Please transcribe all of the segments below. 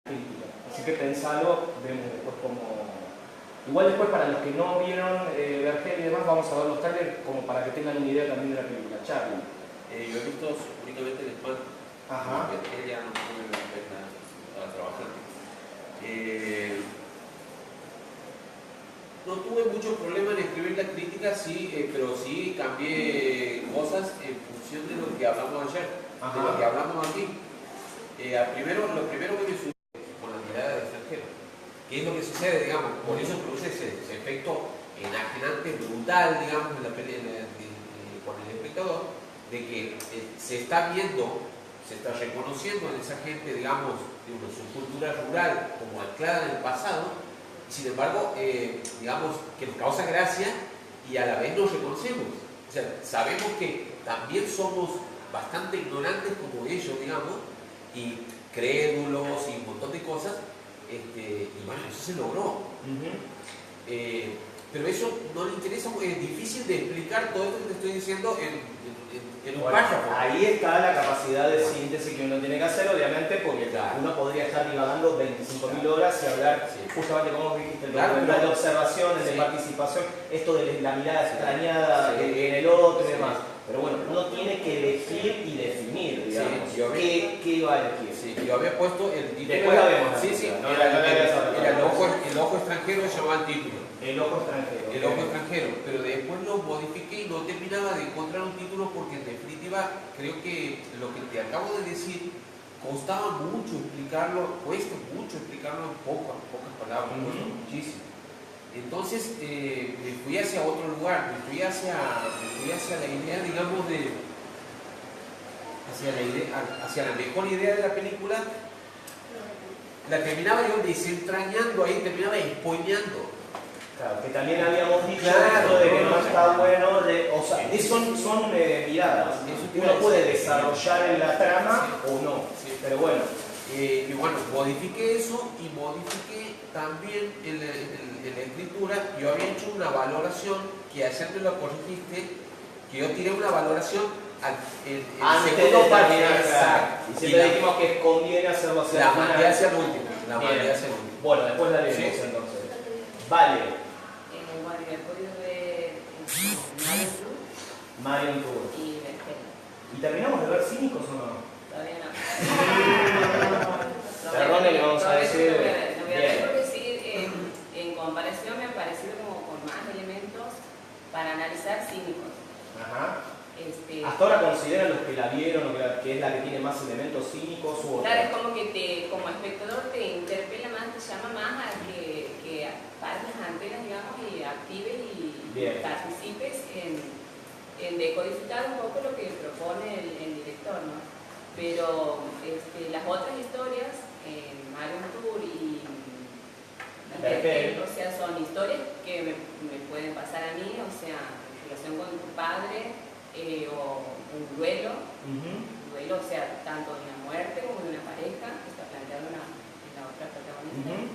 película. Así que pensalo, vemos después cómo... Igual después para los que no vieron Vergel y demás, vamos a ver los trailers como para que tengan una idea también de la película. Charlie. Yo he visto únicamente el spam. Ajá. Vergel ya no pude verla para trabajar. No tuve mucho problema en escribir la crítica, sí, pero sí cambié cosas en función de lo que hablamos ayer, de lo que hablamos aquí. Lo primero que me sucede con la mirada del extranjero, ¿qué es lo que sucede, digamos? Por eso produce ese efecto enajenante, brutal, digamos, con el espectador, de que se está viendo, se está reconociendo en esa gente, digamos, de una subcultura rural como anclada en el pasado. Sin embargo, digamos que nos causa gracia y a la vez nos reconocemos. O sea, sabemos que también somos bastante ignorantes como ellos, digamos, y crédulos y un montón de cosas, y bueno, eso se logró. Pero eso no le interesa, es difícil de explicar todo esto que te estoy diciendo en un párrafo. Ahí está la capacidad de síntesis que uno tiene que hacer, obviamente, porque uno podría estar divagando 25.000 horas y hablar justamente como dijiste, el documental de observación, el de participación, esto de la mirada extrañada en el otro y demás. Pero bueno, uno tiene que elegir y definir, digamos, qué va a elegir. Sí, yo había puesto el título. Después la vemos. El ojo extranjero se llamaba el título. El ojo extranjero. El ojo extranjero, pero después lo modifiqué y no terminaba de encontrar un título porque en definitiva creo que lo que te acabo de decir costaba mucho explicarlo, cuesta mucho explicarlo en pocas palabras, cuesta muchísimo. Entonces me fui hacia otro lugar, me fui hacia la idea, digamos, hacia la mejor idea de la película. La terminaba yo desentrañando ahí, terminaba spoileando. Claro, que también habíamos dicho esto de que no está bueno, o sea, son miradas, uno puede desarrollar en la trama o no, pero bueno. Y bueno, modifiqué eso y modifiqué también en la escritura. Yo había hecho una valoración que ayer me lo corregiste, que yo tiré una valoración antes de terminar. Y siempre dijimos que conviene hacerlo hacia la mandé hacia el último. Bueno, después la leemos entonces. Vale. Bueno, me he podido ver Marion Tour. Y Vergel. ¿Y terminamos de ver Cínicos o no? Todavía no. Perdón, le vamos a decir. No voy a ver porque sí, en comparación me ha parecido como con más elementos para analizar Cínicos. Ajá. ¿Hasta ahora consideran los que la vieron que es la que tiene más elementos cínicos u otra? Claro, es como que como espectador te interpela más, te llama más a que pares las antenas, digamos, y actives y participes en decodificar un poco lo que propone el director, ¿no? Pero las otras historias, Marion Tour y Vergel, o sea, son historias que me pueden pasar a mí, o sea, en relación con tu padre, o un duelo, o sea, tanto de una muerte como de una pareja, que está planteado en la otra protagonista.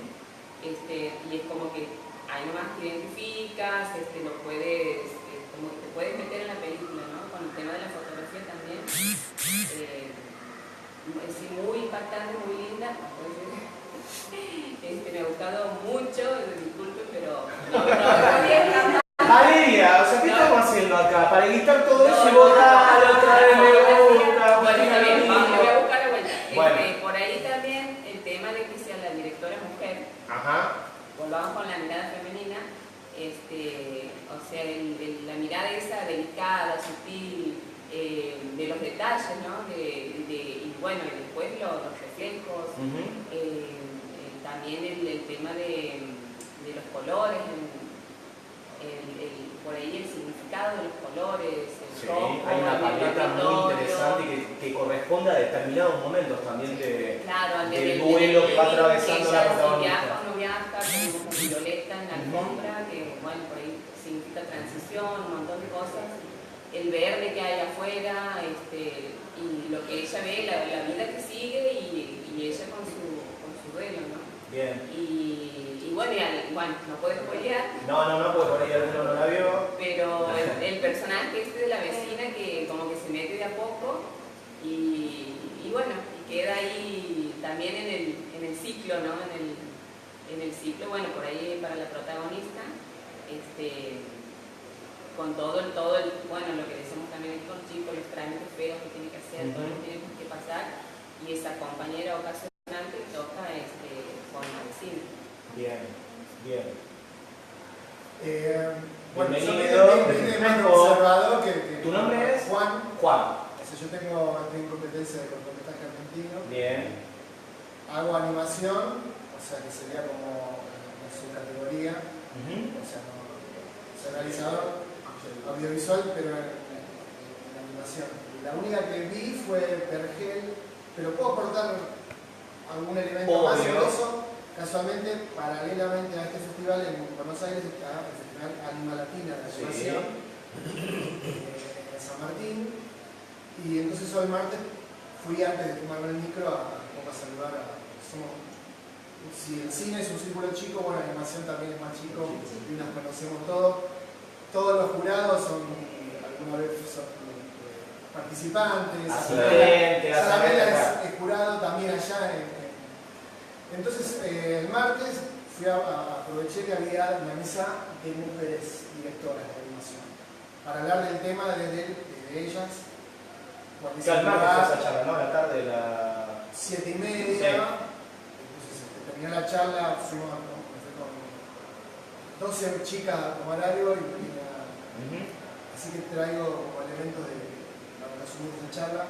Y es como que ahí nomás te identificas, lo puedes, como que te puedes meter en la película, ¿no? Con el tema de la fotografía también. Es muy impactante, muy linda. Me ha gustado mucho, disculpe, pero no podía escapar. Valeria, o sea, ¿qué estamos haciendo acá? Para editar todo eso y borrar otra vez me gusta. Bueno, está bien, vamos a buscar la vuelta. Bueno. Por ahí también el tema de que sea la directora mujer. Ajá. Volvamos con la mirada femenina. O sea, la mirada esa delicada, sutil, de los detalles, ¿no? Y bueno, y después los reflejos. También el tema de los colores. Por ahí el significado de los colores, rojo, hay una paleta muy interesante que corresponde a determinados momentos también del duelo que va atravesando la protagonista. Viaja o no viaja, como violeta en la alfombra, que bueno, por ahí significa transición, un montón de cosas. El verde que hay afuera, y lo que ella ve, la vida que sigue y ella con su duelo, ¿no? Bien. Y bueno, no puedo spoilear. No, porque por ahí alguno no la vio. Pero el personaje de la vecina que como que se mete de a poco y bueno, y queda ahí también en el ciclo, ¿no? En el ciclo, bueno, por ahí para la protagonista, con todo el, bueno, lo que decimos también aquí con los chicos, los trámites feos que tiene que hacer, todo lo que tiene que pasar, y esa compañera ocasionante toca forma de cine. Bien, bien. Bueno, yo bienvenido. me he observado que ¿Tu nombre es? Juan. Juan. Yo tengo competencia de cortometraje argentino. Bien. Hago animación, o sea que sería como su categoría. O sea, no, soy realizador audiovisual, pero en animación. La única que vi fue Vergel, pero puedo aportar algún elemento más sobre eso. Casualmente, paralelamente a este festival en Buenos Aires está el Festival Anima Latina de Animación en San Martín. Y entonces hoy martes fui antes de tomarme el micro a saludar a... si el cine es un círculo chico, bueno, la animación también es más chico y nos conocemos todos. Todos los jurados son, alguna vez son participantes. Salamela es jurado también allá. Entonces, el martes aproveché que había una mesa de mujeres directoras de animación para hablar del tema desde ellas. Calmar esa charla, ¿no? La tarde de la... 7:30. Sí. Entonces, terminó la charla, fuimos con 12 chicas a tomar algo así que traigo como elementos para resumir esa charla.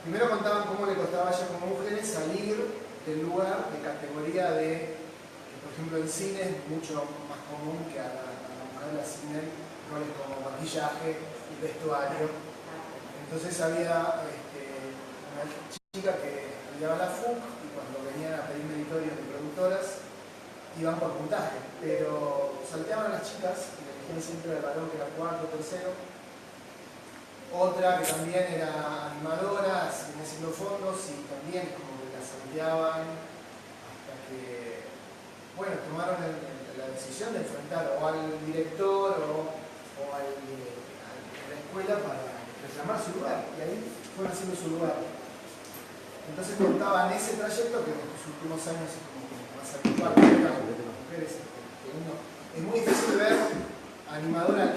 Primero contaban cómo le costaba a ellas como mujeres salir del lugar de categoría de, que por ejemplo en cine es mucho más común que a la mujer le asignen roles como maquillaje y vestuario. Entonces había una chica que estudiaba la FUC y cuando venían a pedir meritorios de productoras iban por puntaje, pero salteaban a las chicas y elegían siempre al varón que era cuarto, tercero. Otra que también era animadora, seguía haciendo fondos y también como que la salteaban hasta que, bueno, tomaron la decisión de enfrentar o al director o a la escuela para reclamar su lugar, y ahí fueron haciendo su lugar. Entonces contaban ese trayecto que en los últimos años es como más habitual, mujeres, es muy difícil ver animadora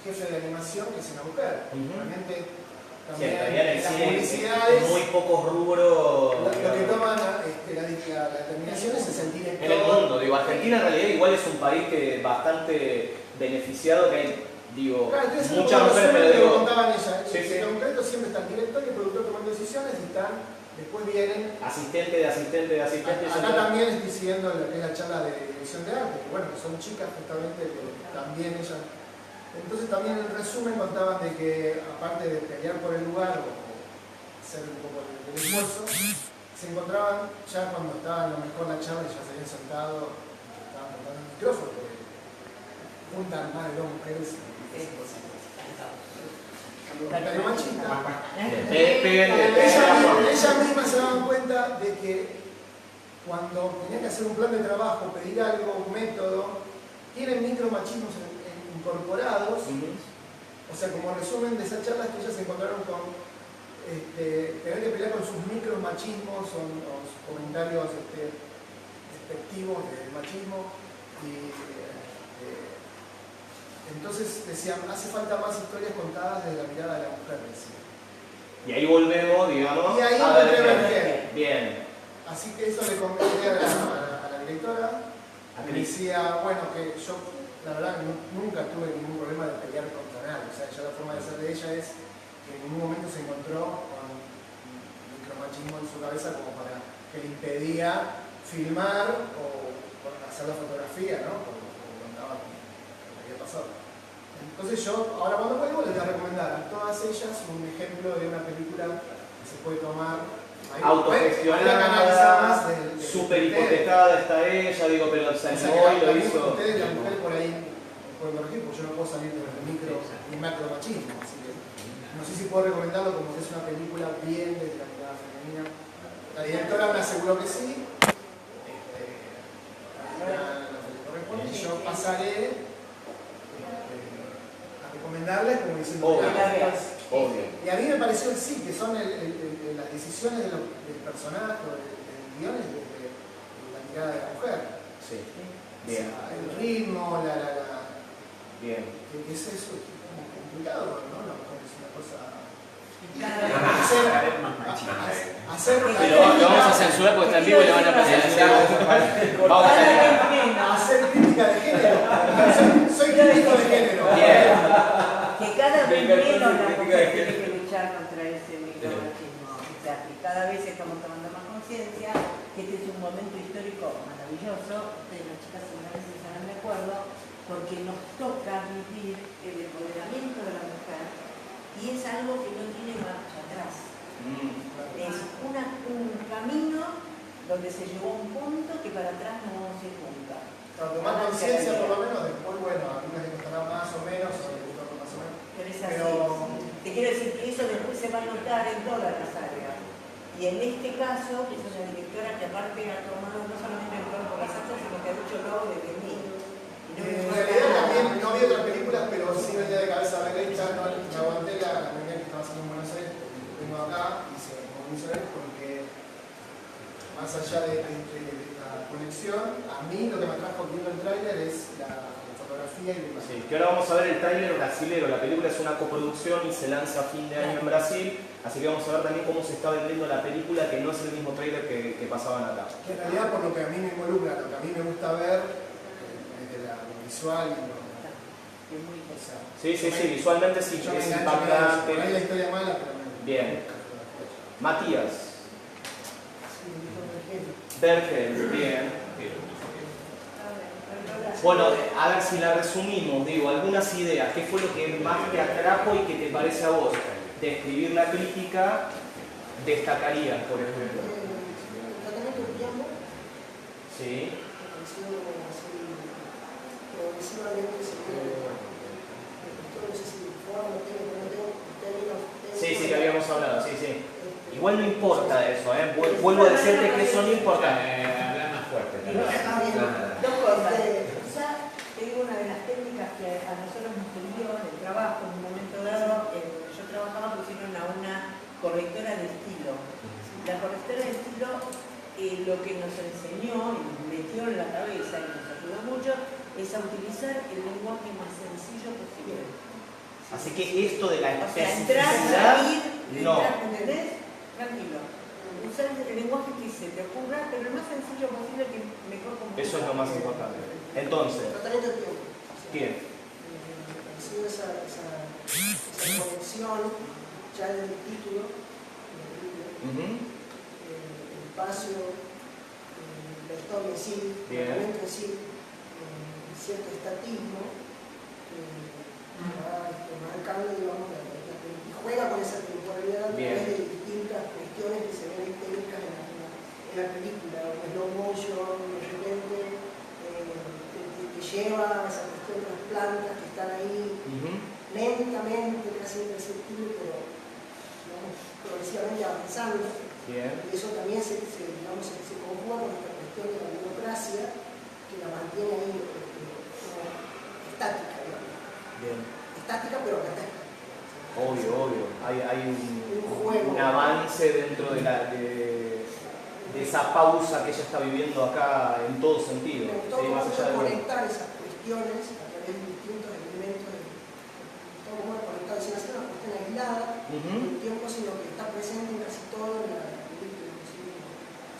jefe de animación que es una mujer. Realmente también en las cine, publicidades, muy pocos rubros. lo que toman la determinación es el director. En el mundo, digo, Argentina en realidad igual es un país que bastante beneficiado, que hay, digo, claro, muchas mujeres, pero digo... contaban ella, sí. en concreto siempre está el director y el productor tomando decisiones y después vienen... Asistente de asistente. Acá también estoy siguiendo lo que es la charla de dirección de arte, que bueno, que son chicas justamente, que también ellas... Entonces también en resumen contaban de que aparte de pelear por el lugar o hacer un poco el esfuerzo, se encontraban ya cuando estaba a lo mejor la charla y ya se habían sentado, estaban cortando el micrófono, porque juntan más de 2 mujeres y pero machista. Ellas mismas se daban cuenta de que cuando tenían que hacer un plan de trabajo, pedir algo, un método, tienen micromachismos incorporados. O sea, como resumen de esa charla es que ellas se encontraron con tener que pelear con sus micromachismos o sus comentarios despectivos del machismo y entonces decían, hace falta más historias contadas desde la mirada de la mujer. Y ahí volvemos, digamos, y ahí a ver, Vergel. Bien. Así que eso le comenté a la directora, me decía, bueno, que yo la verdad nunca tuve ningún problema de pelear contra nadie, o sea, ya la forma de ser de ella es que en ningún momento se encontró con un micromachismo en su cabeza como para que le impedía filmar o hacer la fotografía, ¿no? Como contaba que había pasado. Entonces yo, ahora cuando vuelvo, les voy a recomendar a todas ellas un ejemplo de una película que se puede tomar autogestionada, súper hipotetada está ella, digo, pero se animó y lo hizo. Ustedes, las mujeres por ahí pueden corregir, porque yo no puedo salir de los micro ni macromachismo, así que no sé si puedo recomendarlo como que es una película bien de la mirada femenina. La directora me aseguró que sí. Y yo pasaré a recomendarles como diciendo Obvio. y a mí me pareció sí, que son las decisiones del personaje, del guión es desde la mirada de la mujer. Sí. O Bien. sea, el ritmo, Bien. que eso es como complicado, ¿no? La mujer es una cosa... Hacer Lo vamos a censurar porque está en vivo y le van a censurar. Vamos a hacer crítica de género. Soy crítico de género. Bien. Que cada vez menos la mujer tiene que luchar contra ese micromachismo. O sea, que cada vez estamos tomando más conciencia que este es un momento histórico maravilloso. Ustedes, las chicas, seguramente estarán de acuerdo, porque nos toca vivir el empoderamiento de la mujer y es algo que no tiene marcha atrás. Es un camino donde se llegó a un punto que para atrás no se junta. Tomar conciencia, por lo menos, después, bueno, a algunas les costará más o menos, o les gustará más o menos. Pero es así. Te quiero decir que eso después se va a notar en todas las áreas. Y en este caso, que es una directora que aparte ha tomado no solamente el toro por las astas, sino que ha dicho luego desde mí. En realidad también no vi otras películas, pero sí me dio de cabeza a ver esta, no me aguanté la reunión que estaba haciendo en Buenos Aires, vengo acá y se me comenzó a ver porque más allá de esta conexión, a mí lo que me atrajo viendo el tráiler es la fotografía y la imagen. Sí, que ahora vamos a ver el tráiler brasilero. La película es una coproducción y se lanza a fin de año en Brasil, así que vamos a ver también cómo se está vendiendo la película, que no es el mismo tráiler que pasaban acá. Que en realidad, por lo que a mí me involucra, lo que a mí me gusta ver, desde lo visual y lo... O sea, Sí, visualmente sí, yo me es engancho con eso. impactante. Por ahí la historia mala, pero me... Bien. Matías. Sí, Bergen, bien. Bueno, a ver si la resumimos, digo, algunas ideas. ¿Qué fue lo que más te atrajo y que te parece a vos? De escribir la crítica, destacarías, por ejemplo. El tratamiento del tiempo Sí. me pareció así progresivamente no sé si forma tengo términos Sí, que habíamos hablado, sí. Igual no importa eso, ¿eh? Vuelvo a decirte que eso no importa. Hablar más fuerte. Dos cosas. Quizá te digo una de las técnicas que a nosotros nos sirvió en el trabajo en un momento dado. Yo trabajaba, pusieron a una correctora de estilo. La correctora de estilo lo que nos enseñó y nos metió en la cabeza y nos ayudó mucho es a utilizar el lenguaje más sencillo posible. Así que esto de la O sea, entrar, especificidad, salir, no. ¿entendés? Tranquilo. Usar el lenguaje que se te ocurra, pero lo más sencillo posible, que mejor como... Eso es lo más importante. Entonces, tratamiento del tiempo. ¿quién? Me pareció esa conexión ya desde el título de la película, el espacio, la historia en sí, el momento en sí, cierto estatismo marcando, digamos, y juega con esa temporalidad a través de distintas cuestiones que se ven técnicas en la película, el slow motion, de repente te lleva a esa cuestión de las plantas que están ahí lentamente, casi imperceptible, pero digamos, progresivamente avanzando. Bien. Y eso también se conjuga con esta cuestión de la burocracia que la mantiene ahí estática, digamos. Bien. Estática pero grotesca. Obvio. Hay un avance dentro de esa pausa que ella está viviendo acá en todo sentido. Me gustó cómo conectar esas cuestiones a través de distintos elementos. Cómo conectar, sin hacer una cuestión aislada en el tiempo, sino que está presente en casi todo en la película.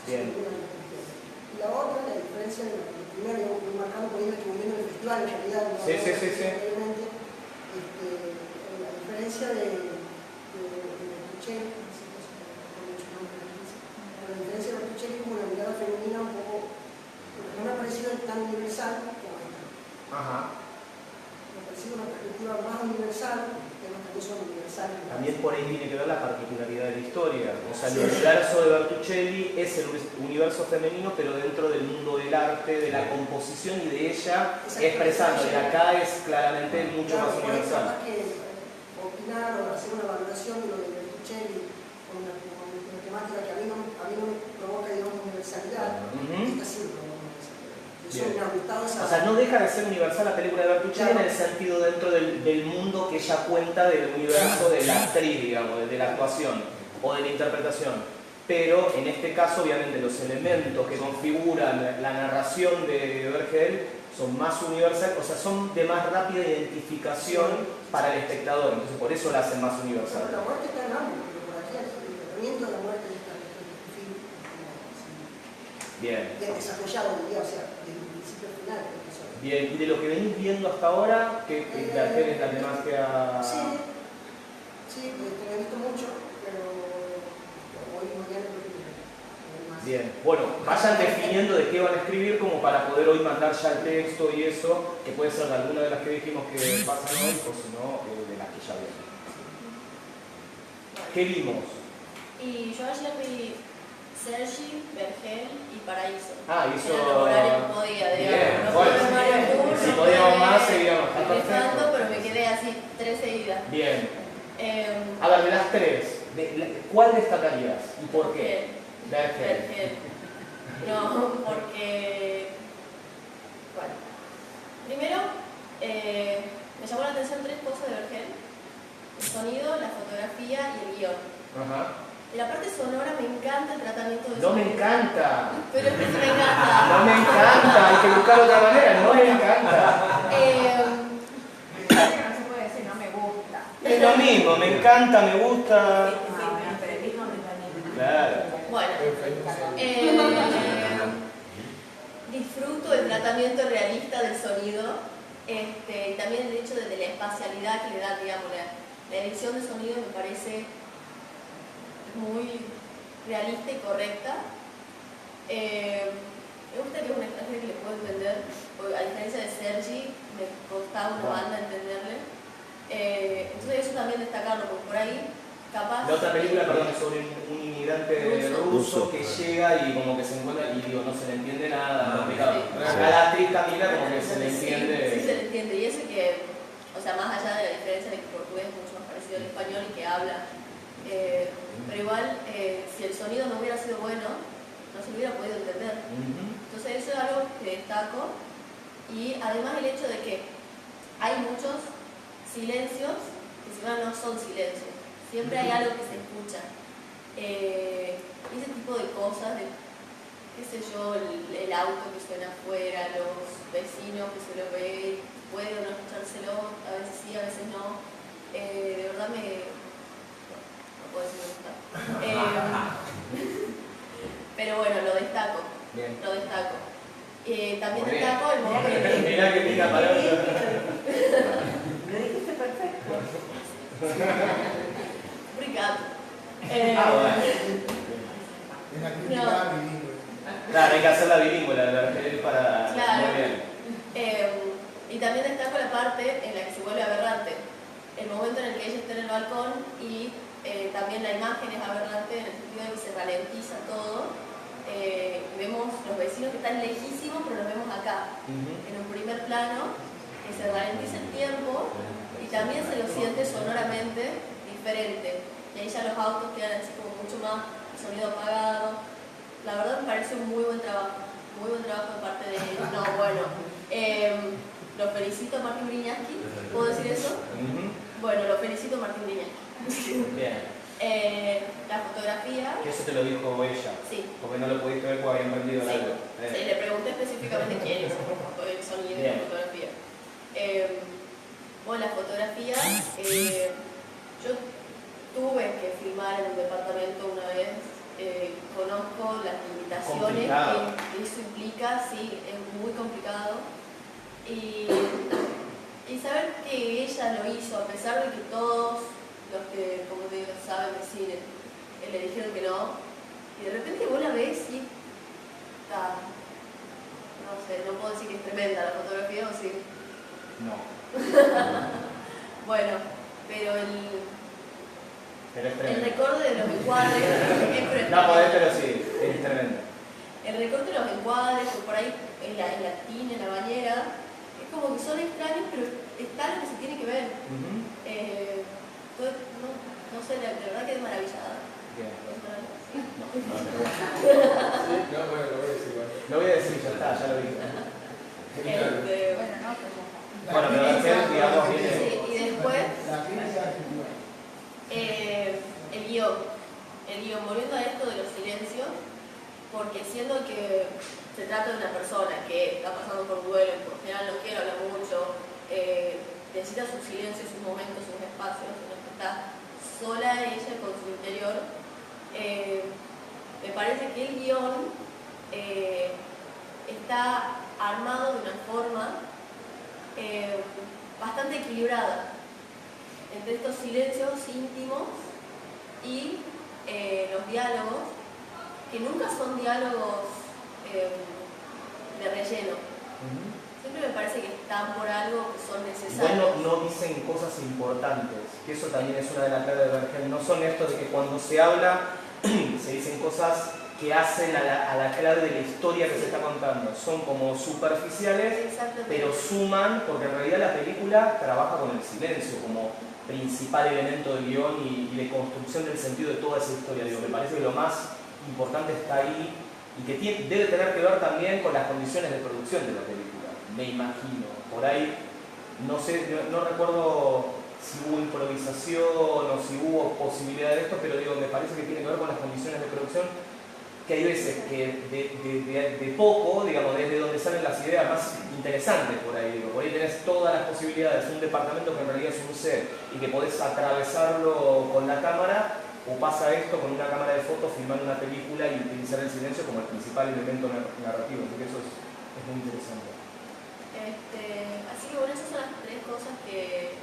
Bien. Y la otra, la diferencia de la primera, yo marcando por ahí que volviendo al festival, en realidad, no Sí. la diferencia de Bertuccelli, la diferencia de Bertuccelli es como una mirada femenina un poco, no me ha parecido tan universal como esta. Me ha parecido una perspectiva más universal, temas que no son universales. También por ahí tiene que ver la particularidad de la historia. O sea, el universo de Bertuccelli es el universo femenino, pero dentro del mundo del arte, de la composición y de ella expresando. Y acá es claramente mucho más universal. Opinar o hacer una valoración de lo de Bertuccelli con una temática que a mí no me provoca, digamos, universalidad. Esta sí me provoca universalidad. Eso me ha gustado esa... O sea, no deja de ser universal la película de Bertuccelli en el sentido dentro del mundo que ella cuenta del universo de la actriz, digamos, de la actuación o de la interpretación. pero en este caso obviamente los elementos que configuran la narración de Vergel son más universales, o sea, son de más rápida identificación para el espectador, entonces por eso la hacen más universal. La muerte está en ambos, pero por aquí el tratamiento de la muerte está en el film. Bien. Bien desarrollado, diría, o sea, desde el principio al final. Bien, y de lo que venís viendo hasta ahora, ¿qué Vergel es la que más te ha...? Sí, lo he visto mucho, pero hoy mañana creo que más. Bien, bueno, vayan definiendo de qué van a escribir como para poder hoy mandar ya el texto y eso, que puede ser de alguna de las que dijimos que pasan hoy, o si no, de las que ya vimos. ¿Qué vimos? Y yo ayer vi Sergi, Vergel y Paraíso. Ah, hizo... Era laborar el mismo día, Bien, digamos. No bueno, pude tomar el tour, si no podíamos pude más, seguíamos. ir Está perfecto. dejando, pero me quedé así 3 seguidas. Bien. A ver, de las tres, ¿cuál destacarías y por qué? Vergel. Vergel. No, porque... Bueno. Primero, me llamó la atención 3 cosas de Vergel. El sonido, la fotografía y el guión. Ajá. En la parte sonora me encanta el tratamiento de No me sonido. encanta. Pero es que sí me encanta. No me encanta, hay que buscar otra manera, no me encanta. No se puede decir, no me gusta. Es lo mismo, me encanta, me gusta. No, pero el mismo mecanismo. Claro. Bueno, disfruto el tratamiento realista del sonido y también el hecho de la espacialidad que le da, digamos, la edición de sonido me parece muy realista y correcta. Me gusta que es un extranjero que le puedo entender, porque a diferencia de Sergi, me costaba una banda entenderle. Entonces eso también destacarlo, porque por ahí capaz... La otra película, perdón, es sobre un inmigrante ruso que llega y como que se encuentra y digo, no se le entiende nada, complicado. Sí. A la actriz Camila como que se le entiende. Sí, se le entiende. Y eso que, o sea, más allá de la diferencia de que el portugués es mucho más parecido al español y que habla, pero igual, si el sonido no hubiera sido bueno, no se hubiera podido entender. Entonces eso es algo que destaco. Y además el hecho de que hay muchos silencios que si no son silencios. Siempre hay algo que se escucha. Ese tipo de cosas, de, qué sé yo, el auto que suena afuera, los vecinos que se lo ve, puede o no escuchárselo, a veces sí, a veces no. De verdad no puedo decir me gusta. Pero bueno, lo destaco. Bien. Lo destaco. También Muy bien. destaco el momento. Mirá que linda palabra. Lo dijiste perfecto. Brigato. Bueno. Es la crítica bilingüe. Claro, hay que hacerla bilingüe, la Vergel para... Claro. Muy bien. Y también destaco la parte en la que se vuelve aberrante. El momento en el que ella está en el balcón y también la imagen es aberrante en el sentido de que se ralentiza todo. Vemos los vecinos que están lejísimos, pero los vemos acá, en un primer plano, que se ralentiza el tiempo y también se lo siente sonoramente diferente. Y ahí ya los autos quedan así como mucho más, el sonido apagado. La verdad me parece un muy buen trabajo de parte de ellos. No, bueno, lo felicito a Martín Briñaski, ¿puedo decir eso? Bueno, lo felicito a Martín Briñaski. Bien. La fotografía. Que eso te lo dijo ella. Sí. Porque no lo pudiste ver porque habían prendido el aire. Sí, le pregunté específicamente quién hizo el sonido y la fotografía. Bueno, la fotografía, yo tuve que filmar en un departamento una vez, conozco las limitaciones que eso implica, sí, es muy complicado. Y saber que ella lo hizo, a pesar de que todos los que, como te digo, saben de cine, le dijeron que no, y de repente vos la ves y está, no sé, no puedo decir que es tremenda la fotografía, ¿o sí? No. Bueno, pero Pero es el tremendo. recorte de los encuadres es No, podés, pero sí, es tremendo. El recorte de los encuadres, o por ahí en la tina, en la bañera, es como que son extraños, pero está lo que se tiene que ver. No sé, la verdad que es maravillada. Bien. No, bueno, lo voy a decir igual. Lo voy a decir, ya está, ya lo dije. Bueno, no, pero Bueno, pero Vergel, digamos, viene... sí, y después La crítica el guión. el guión, volviendo a esto de los silencios, porque siendo que se trata de una persona que está pasando por duelo, por lo general no quiere hablar mucho, necesita sus silencios, sus momentos, sus espacios, en los que está sola ella con su interior, me parece que el guión está armado de una forma bastante equilibrada entre estos silencios íntimos y los diálogos, que nunca son diálogos de relleno. Siempre me parece que están por algo, que son necesarios. Bueno, no dicen cosas importantes, que eso también es una de las claves de Vergel. No son estos de que cuando se habla se dicen cosas que hacen a la clave de la historia que se está contando. Son como superficiales, pero suman, porque en realidad la película trabaja con el silencio como principal elemento del guión y de construcción del sentido de toda esa historia. Digo, me parece que lo más importante está ahí y que debe tener que ver también con las condiciones de producción de la película, me imagino. Por ahí, no sé, no recuerdo si hubo improvisación o si hubo posibilidad de esto, pero digo, me parece que tiene que ver con las condiciones de producción, que hay veces que de poco, digamos, desde donde salen las ideas más interesantes por ahí, digo, por ahí tenés todas las posibilidades, un departamento que en realidad es un set y que podés atravesarlo con la cámara, o pasa esto con una cámara de fotos filmando una película y utilizar el silencio como el principal elemento narrativo, así que eso es muy interesante. Así que bueno, esas son las tres cosas que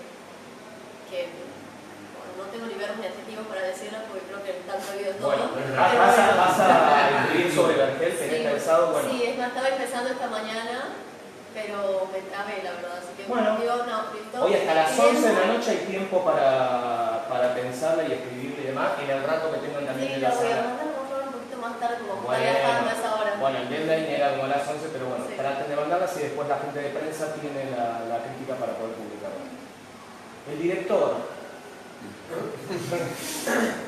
bueno, no tengo ni verbos ni adjetivos para decirlas porque creo que tanto ha habido todo. Bueno, vas a escribir sobre Vergel, tenés pensado, bueno. Sí, es más, estaba empezando esta mañana, pero me trabé, la verdad, así que bueno, digo, no, listo. Hoy hasta las 11 de la noche hay tiempo para pensarla y escribirla y demás, en el rato que tengan también en la Sí, lo voy a sala. mandar un poquito más tarde, como Bueno, para dejarme a esa hora. Bueno, el deadline era como a las 11, pero bueno, Sí. traten de mandarlas y después la gente de prensa tiene la crítica para poder publicarla. El director.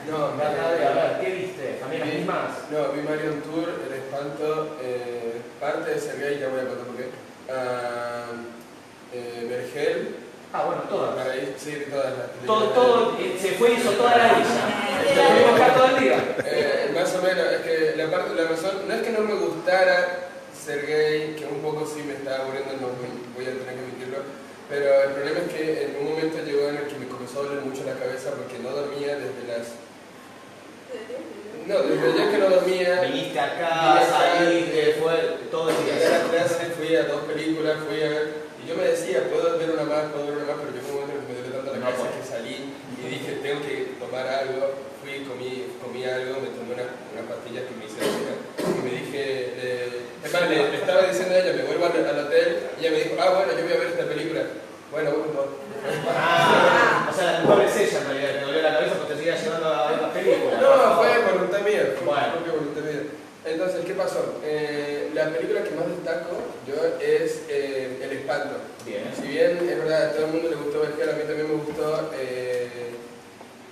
No, A ver, ¿qué viste? ¿También las mismas? No, vi Marion Tour, El Espanto, parte de Sergei, ya voy a contar por qué. Vergel. Bueno, todas. Sí, todas las Todo, se fue y hizo toda la lista. Tuvimos que estar todo el día. Más o menos, es que la razón, no es que no me gustara Sergei, que un poco sí me estaba aburriendo, no voy a tener que admitirlo, pero el problema es que en un momento llegó en el que me comenzó a doler mucho la cabeza porque no dormía desde las... No, desde ya que no dormía... Viniste acá, saliste, fue todo el día. Llegué a la clase, fui a 2 películas, fui a ver... Y yo me decía, puedo ver una más, pero yo como me duele tanto la cabeza que salí y dije, tengo que tomar algo. Fui, comí algo, me tomé unas pastillas que me hicieron bien. Y me dije, le estaba diciendo a ella, me vuelvo al hotel, y ella me dijo, bueno, yo voy a ver esta película. Bueno, o sea, la culpable es ella en realidad, te dolió la cabeza porque te seguía llevando a ver las películas. No, fue voluntad mía, Bueno. propia voluntad mía. Entonces, ¿qué pasó? La película que más destaco yo es El Espanto. Bien. Si bien es verdad, a todo el mundo le gustó Vergel, a mí también me gustó.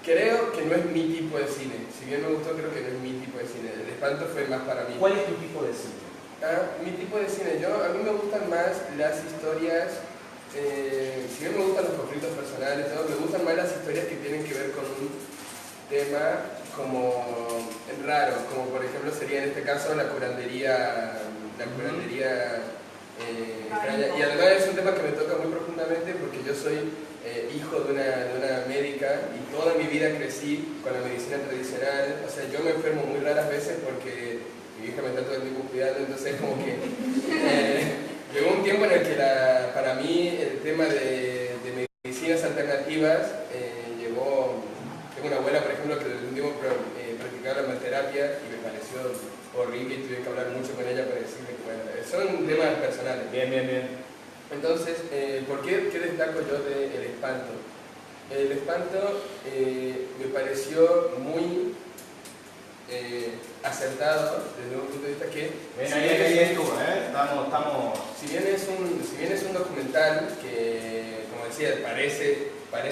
Creo que no es mi tipo de cine. Si bien me gustó, creo que no es mi tipo de cine. El Espanto fue más para mí. ¿Cuál es tu tipo de cine? Mi tipo de cine, a mí me gustan más las historias, si bien me gustan los conflictos personales, me gustan más las historias que tienen que ver con un tema como raro, como por ejemplo sería en este caso la curandería extraña. Y además es un tema que me toca muy profundamente porque yo soy hijo de una médica y toda mi vida crecí con la medicina tradicional. O sea, yo me enfermo muy raras veces porque mi hija me está todo el tiempo cuidando, entonces como que llegó un tiempo en el que para mí el tema de medicinas alternativas llegó. Tengo una abuela, por ejemplo, que desde un tiempo practicaba la terapia y me pareció horrible y tuve que hablar mucho con ella para decirle que bueno, son temas personales. Bien. Entonces, ¿qué destaco yo de El Espanto? El Espanto me pareció muy acertado desde un punto de vista que... Estamos... Si bien es un documental que, como decía, parece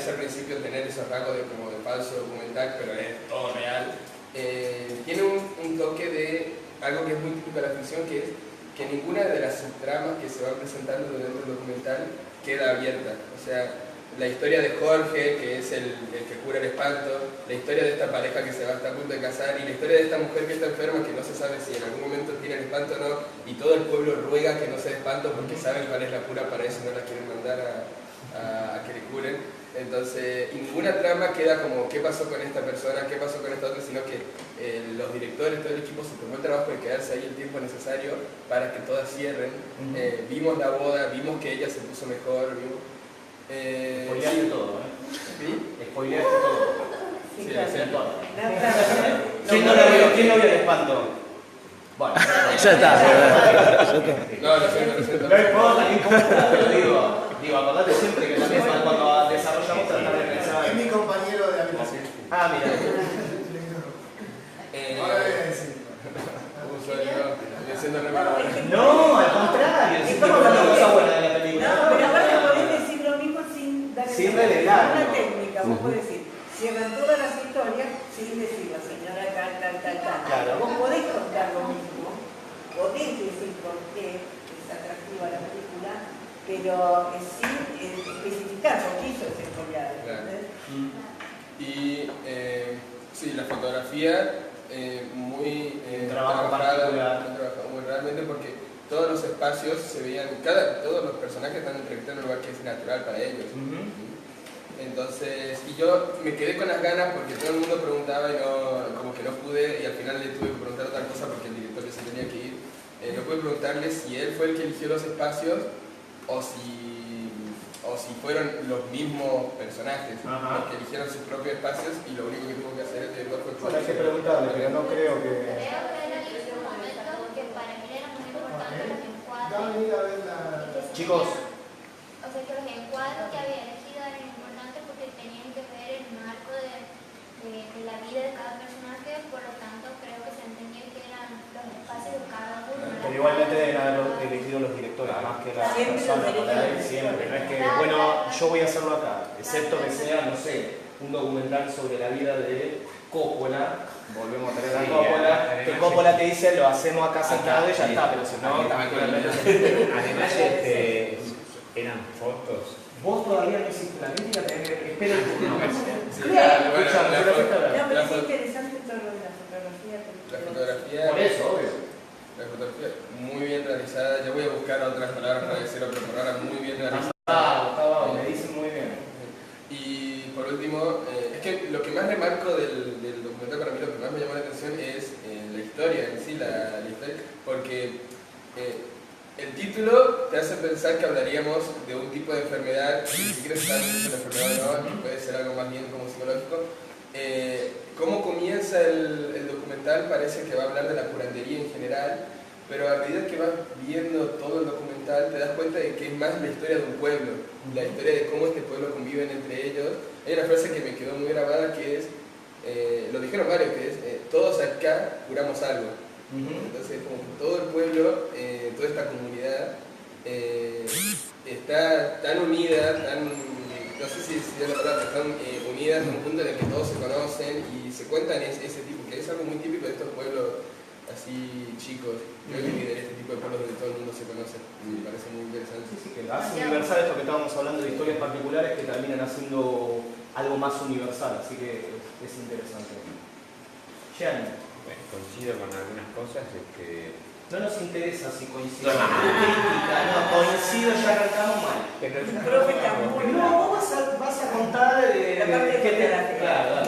al principio tener esos rasgos de falso documental, pero es todo real, tiene un toque de algo que es muy típico de la ficción, que es que ninguna de las subtramas que se van presentando dentro del documental queda abierta. O sea, la historia de Jorge, que es el que cura el espanto, la historia de esta pareja que se va a estar a punto de casar, y la historia de esta mujer que está enferma, que no se sabe si en algún momento tiene el espanto o no, y todo el pueblo ruega que no se dé espanto porque saben cuál es la cura para eso y no la quieren mandar a que le curen. Entonces, ninguna trama queda como qué pasó con esta persona, qué pasó con esta otra, sino que los directores, todo el equipo se tomó el trabajo de quedarse ahí el tiempo necesario para que todas cierren. Vimos la boda, vimos que ella se puso mejor, vimos... Spoileaste todo, ¿eh? ¿Sí? Spoileaste todo. Sí, Sí, claro. sí. ¿Quién no vio el espanto? Bueno, Ya está. No, lo siento. no importa quién compra, pero digo, acordate siempre que también cuando desarrollamos tratar de pensar. Es mi compañero de habitación. Ah, mira. Ahora voy a decir. No, al contrario, siempre hablando cosas buenas de la película. No, pero aparte podés decir lo mismo sin darle Sin revelarlo. una técnica. Vos podés decir, cierran todas las historias sin decir la señora tal. Claro. Vos podés contar lo mismo, podés decir por qué es atractiva la película, pero sin especificar por qué hizo ese spoiler. Claro. Y sí, la fotografía muy trabajada muy realmente, porque todos los espacios se veían, todos los personajes están entrevistados en un lugar que es natural para ellos. Entonces, y yo me quedé con las ganas porque todo el mundo preguntaba y como que no pude, y al final le tuve que preguntar otra cosa porque el director ya se tenía que ir. No pude preguntarle si él fue el que eligió los espacios o si fueron los mismos personajes los que eligieron sus propios espacios, y lo único que tuvo que hacer este director fue... Bueno, hay que preguntarle, pero no creo que... Creo que él eligió un momento que para mí era muy importante los encuadres. Chicos. O sea, que los encuadros que había elegido eran importantes porque tenían que ver el marco de la vida de cada personaje, por lo tanto creo que se entendía que eran los espacios de cada uno. Pero igualmente deben haber elegido los directores, más que la persona para él siempre. No es que, bueno, yo voy a hacerlo acá, excepto que sea, no sé, un documental sobre la vida de Coppola. Volvemos a tener a Coppola, que Coppola te dice lo hacemos acá sentado y ya está, pero si no... Además, eran fotos. Vos todavía no hiciste la crítica, espera el turno. No, pero es interesante todo lo de la fotografía. La fotografía... Por eso, obvio. La fotografía muy bien realizada. Yo voy a buscar otras palabras para decirlo, pero por ahora muy bien realizada. Me dicen muy bien. Y por último, es que lo que más remarco del documental, para mí lo que más me llamó la atención es la historia en sí, la historia, porque el título te hace pensar que hablaríamos de un tipo de enfermedad, ni siquiera se sabe si es una enfermedad o no, que puede ser algo más bien como psicológico. Cómo comienza el documental parece que va a hablar de la curandería en general, pero a medida que vas viendo todo el documental te das cuenta de que es más la historia de un pueblo, la historia de cómo este pueblo conviven entre ellos. Hay una frase que me quedó muy grabada que es, lo dijeron varios, que es, todos acá curamos algo. Entonces, como que todo el pueblo, toda esta comunidad está tan unida, no sé si es la palabra, están unidas en un punto en el que todos se conocen y se cuentan ese tipo, que es algo muy típico de estos pueblos así chicos. Yo he vivido en este tipo de pueblos donde todo el mundo se conoce, y me parece muy interesante. Sí, que lo hace universal esto que estábamos hablando de historias particulares que terminan haciendo algo más universal, así que es interesante. Jean. Bueno, coincido con algunas cosas. No nos interesa si coincido. Coincido, ya arrancamos mal. Pero es una Profe, está muy No, vos vas a contar la parte de qué te... fotografía. Claro.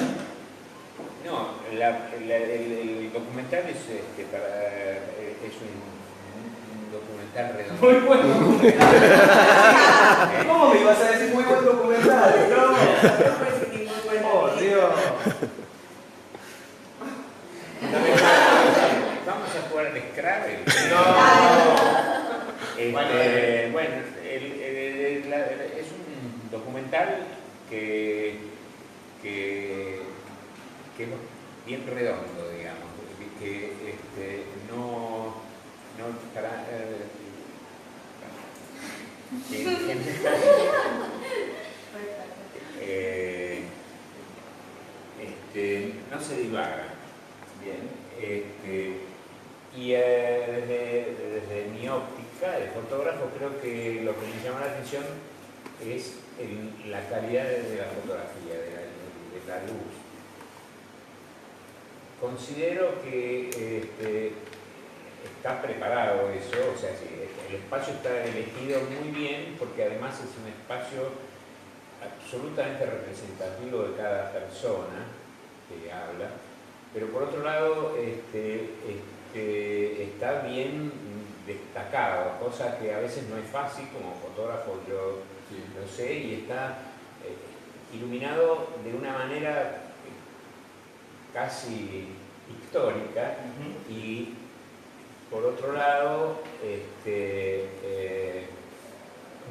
No, el documental es un documental redondo. Muy buen documental. ¿Cómo me ibas a decir muy buen documental? No. Oh, Dios. Vamos a jugar al Scrabble. No. Bueno, es un documental que es bien redondo, digamos, que no se divaga. Bien. Y desde mi óptica de fotógrafo, creo que lo que me llama la atención es la calidad de la fotografía, de la luz. Considero que está preparado eso, o sea, el espacio está elegido muy bien porque además es un espacio absolutamente representativo de cada persona que habla, pero por otro lado está bien destacado, cosa que a veces no es fácil, como fotógrafo yo lo sé, y está iluminado de una manera casi pictórica y por otro lado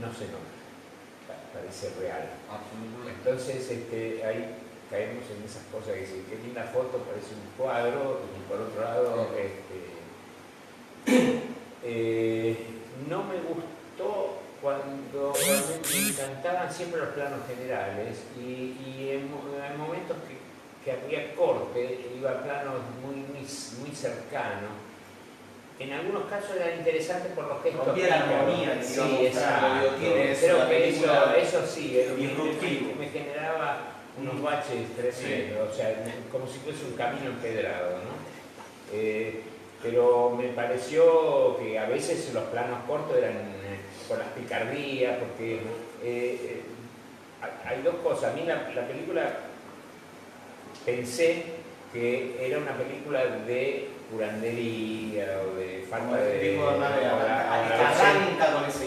no se nota, parece real. Entonces ahí caemos en esas cosas que dicen, qué linda foto, parece un cuadro, y por otro lado no me gustó cuando me encantaban siempre los planos generales y en momentos que había corte, iba a planos muy cercanos. En algunos casos era interesante por los gestos. Rompía la armonía, sí, exacto. Creo que eso sí, me generaba unos baches tremendos, o sea, como si fuese un camino empedrado, ¿no? Pero me pareció que a veces los planos cortos eran con las picardías, porque hay dos cosas. A mí la película pensé que era una película de curandería o de falta de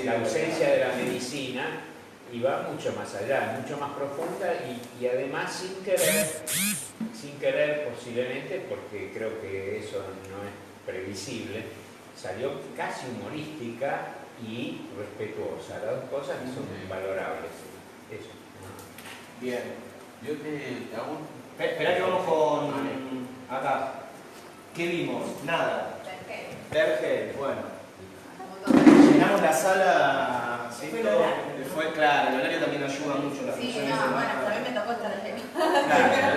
la ausencia de la medicina, y va mucho más allá, mucho más profunda y además sin querer posiblemente, porque creo que eso no es previsible, salió casi humorística y respetuosa, las dos cosas que son valorables. Eso. Bien. Yo te hago Espera que vamos con acá. ¿Qué vimos? Nada. Vergel, bueno. Llenamos la sala, ¿sí? Fue claro, el horario también ayuda mucho las Sí, funciones no, de bueno, marca. a mí me tocó estar allí. Claro.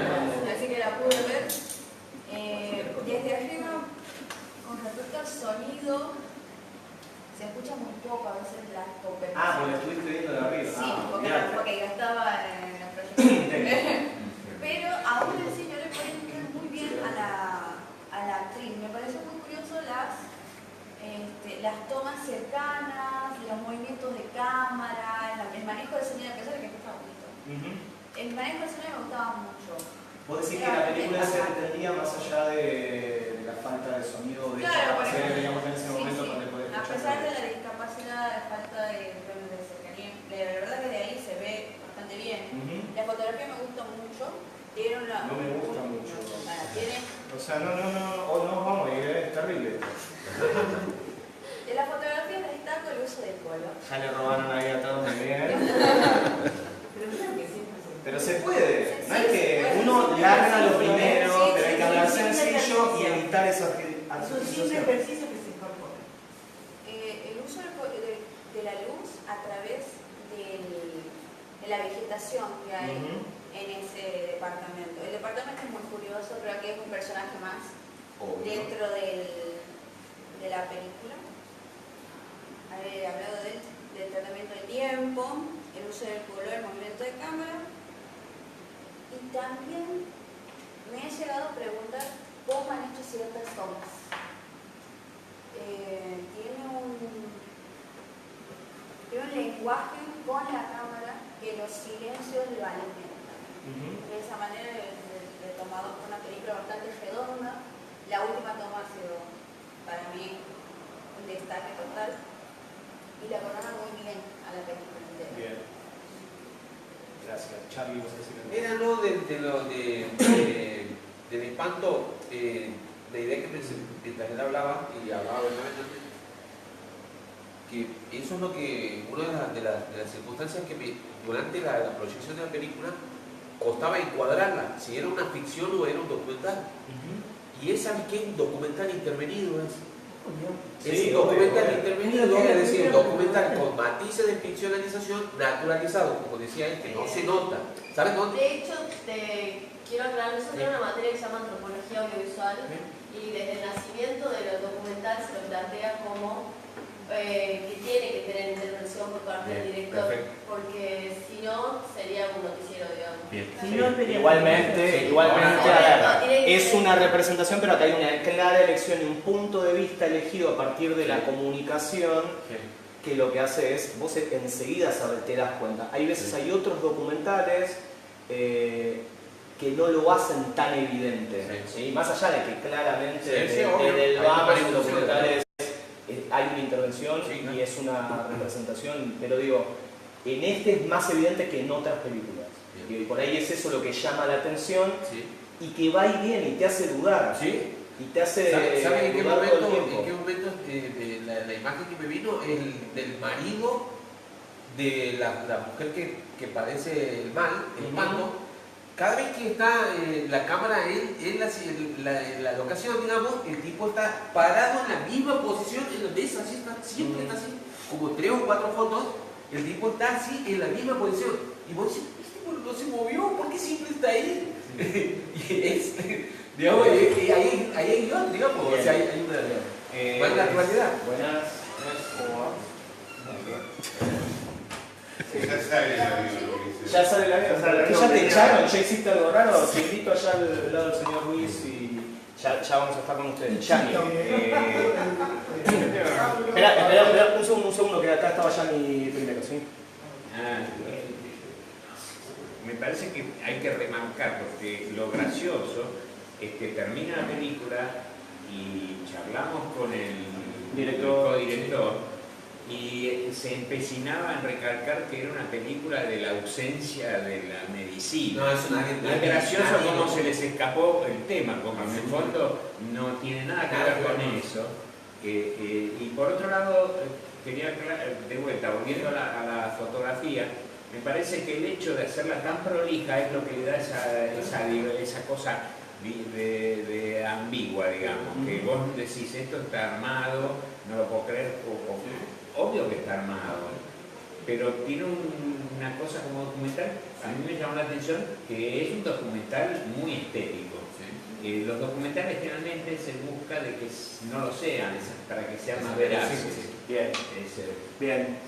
Así que la pude ver. Desde arriba, con respecto al sonido, se escucha muy poco a veces las competencias. Ah, porque estuviste viendo de arriba. Sí, Ah, porque yo estaba en la proyección. Pero aún así yo le podía entender muy bien a la actriz. Me pareció muy curioso las tomas cercanas, los movimientos de cámara, el manejo de sonido, a pesar de que está bonito. El manejo de sonido me gustaba mucho. Vos decís que la película se entendía más allá de la falta de sonido, de discapacidad que teníamos en ese momento para poder escuchar. A pesar de la discapacidad, la falta de cercanía, la verdad que de ahí se ve bastante bien. La fotografía me gusta mucho. No me gusta mucho. ¿Tiene? O sea, no vamos a ir, es terrible. De la fotografía destaco el uso del color. Ya le robaron ahí a todos muy bien. Pero se puede. No es que uno larga lo primero, pero hay que hablar sencillo y evitar esos Es un simple ejercicio que se incorpora. El uso de la luz a través de la vegetación que hay en ese departamento. El departamento es muy curioso, creo que es un personaje más dentro de la película. Haber hablado del tratamiento del tiempo, el uso del color, el movimiento de cámara. Y también me he llegado a preguntar cómo han hecho ciertas tomas. Tiene un lenguaje con la cámara que los silencios lo alimentan. De esa manera he tomado una película bastante redonda. La última toma ha sido para mí un destaque total y la corona muy bien a la película entera. Bien. Gracias. Charlie, vos decís que era no del espanto, la idea que mientras él hablaba y hablaba verdaderamente, que eso es lo que una de las circunstancias que durante la proyección de la película costaba encuadrarla, si era una ficción o era un documental. Y es, ¿sabes qué? Documental intervenido es. Es un documental intervenido, es decir, un documental con matices de ficcionalización naturalizado, como decía él, que no se nota. ¿Sabes dónde? De hecho, quiero aclarar, nosotros tenemos una materia que se llama antropología audiovisual y desde el nacimiento de los documentales se lo plantea como que tiene que tener intervención por parte del director, por porque si no sería un noticiero, digamos. Bien. Si no, sería- Igualmente, Ahora, a ver, es una representación, pero acá hay una clara elección y un punto de vista elegido a partir de la comunicación que lo que hace es, vos enseguida te das cuenta. Hay veces, hay otros documentales que no lo hacen tan evidente, ¿sí? Más allá de que claramente en el varios documentales hay una intervención y es una representación, pero digo, en este es más evidente que en otras películas. Y por ahí es eso lo que llama la atención y que va y viene y te hace dudar. Y te hace ¿Sabes en qué dudar todo el momento, tiempo. la imagen que me vino? El del marido de la mujer que padece el mal, el mando. Cada vez que está la cámara en la locación, digamos, el tipo está parado en la misma posición en donde es así, siempre está así, como 3 o 4 fotos, el tipo está así en la misma posición. Y vos decís, este tipo no se movió, ¿por qué siempre está ahí? Y es, digamos, ahí hay guión, digamos, o sea, hay una buena actualidad. Buenas. Ya sale la vida. Ya te echaron, ya hiciste algo raro. Te invito allá al lado del señor Ruiz y ya vamos a estar con ustedes. Yanni. Espera un segundo, que acá estaba Yanni primero, ¿sí? Me parece que hay que remarcar, porque lo gracioso es que termina la película y charlamos con el codirector y se empecinaba en recalcar que era una película de la ausencia de la medicina. No, es gracioso cómo se les escapó el tema, porque en el fondo no tiene nada que ver con eso. Y por otro lado, quería aclarar, de vuelta, volviendo a la fotografía, me parece que el hecho de hacerla tan prolija es lo que le da esa cosa de ambigua, digamos, que vos decís, esto está armado, no lo puedo creer, obvio que está armado, pero tiene una cosa como documental, a mí me llamó la atención que es un documental muy estético. Los documentales generalmente se busca de que no lo sean, para que sean más veraces. Bien, bien.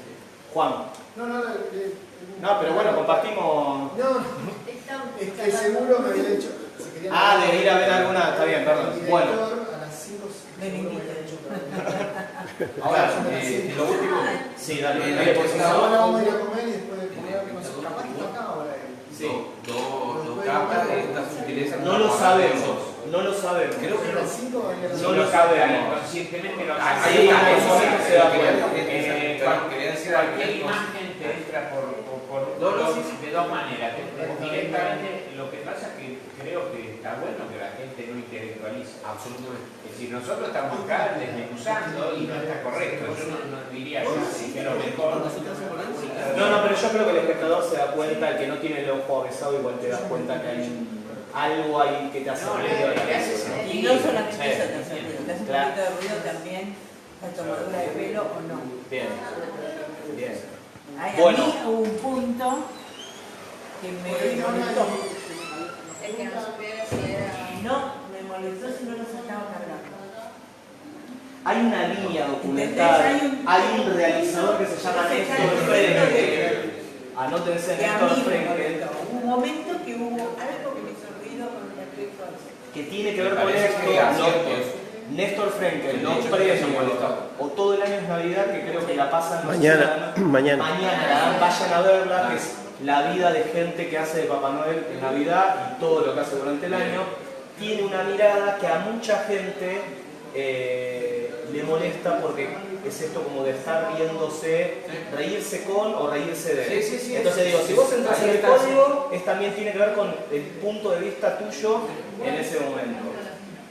Juan. No, pero bueno, compartimos. No, es que seguro que había hecho. De ir a ver alguna, está bien, perdón. Bueno. A las 5 ahora, lo último. Sí, dale. Ahora vamos a ir a comer y después de comer, capaz que está acá ahora. No capta esta sutileza. No lo sabemos. No lo sabemos. Creo que a las 5 no lo sabemos. Conscientemente lo Ahí está, se da cuenta. Cualquier imagen te entra de dos maneras. Directamente, lo que pasa es que creo que está bueno que la gente no intelectualice. Absolutamente. Es decir, nosotros estamos acá desmenuzando y no está correcto. Yo no diría que lo mejor. No, pero yo creo que el espectador se da cuenta, el que no tiene el ojo avesado, igual te das cuenta que hay algo ahí que te hace ruido. Y no solamente eso te hace ruido, te hace un poquito de ruido también la tomadura de pelo o no. Bien. A mí hubo un punto que me molestó. El que no supiera si era... No, me molestó si no los estaban hablando. Hay una línea documental, hay un realizador que se llama Néstor Frenkel. Anótense, Néstor Frenkel. Hubo un momento que hubo algo que me hizo ruido con respecto a eso. Que tiene que ver con esto. Néstor Frenkel, no premio, o todo el año es Navidad, que creo que la pasan mañana. Vayan a verla, que es la vida de gente que hace de Papá Noel en Navidad y todo lo que hace durante el año. Tiene una mirada que a mucha gente le molesta porque es esto como de estar riéndose, reírse con o reírse de. Entonces digo, si vos entras en el código, también tiene que ver con el punto de vista tuyo en ese momento.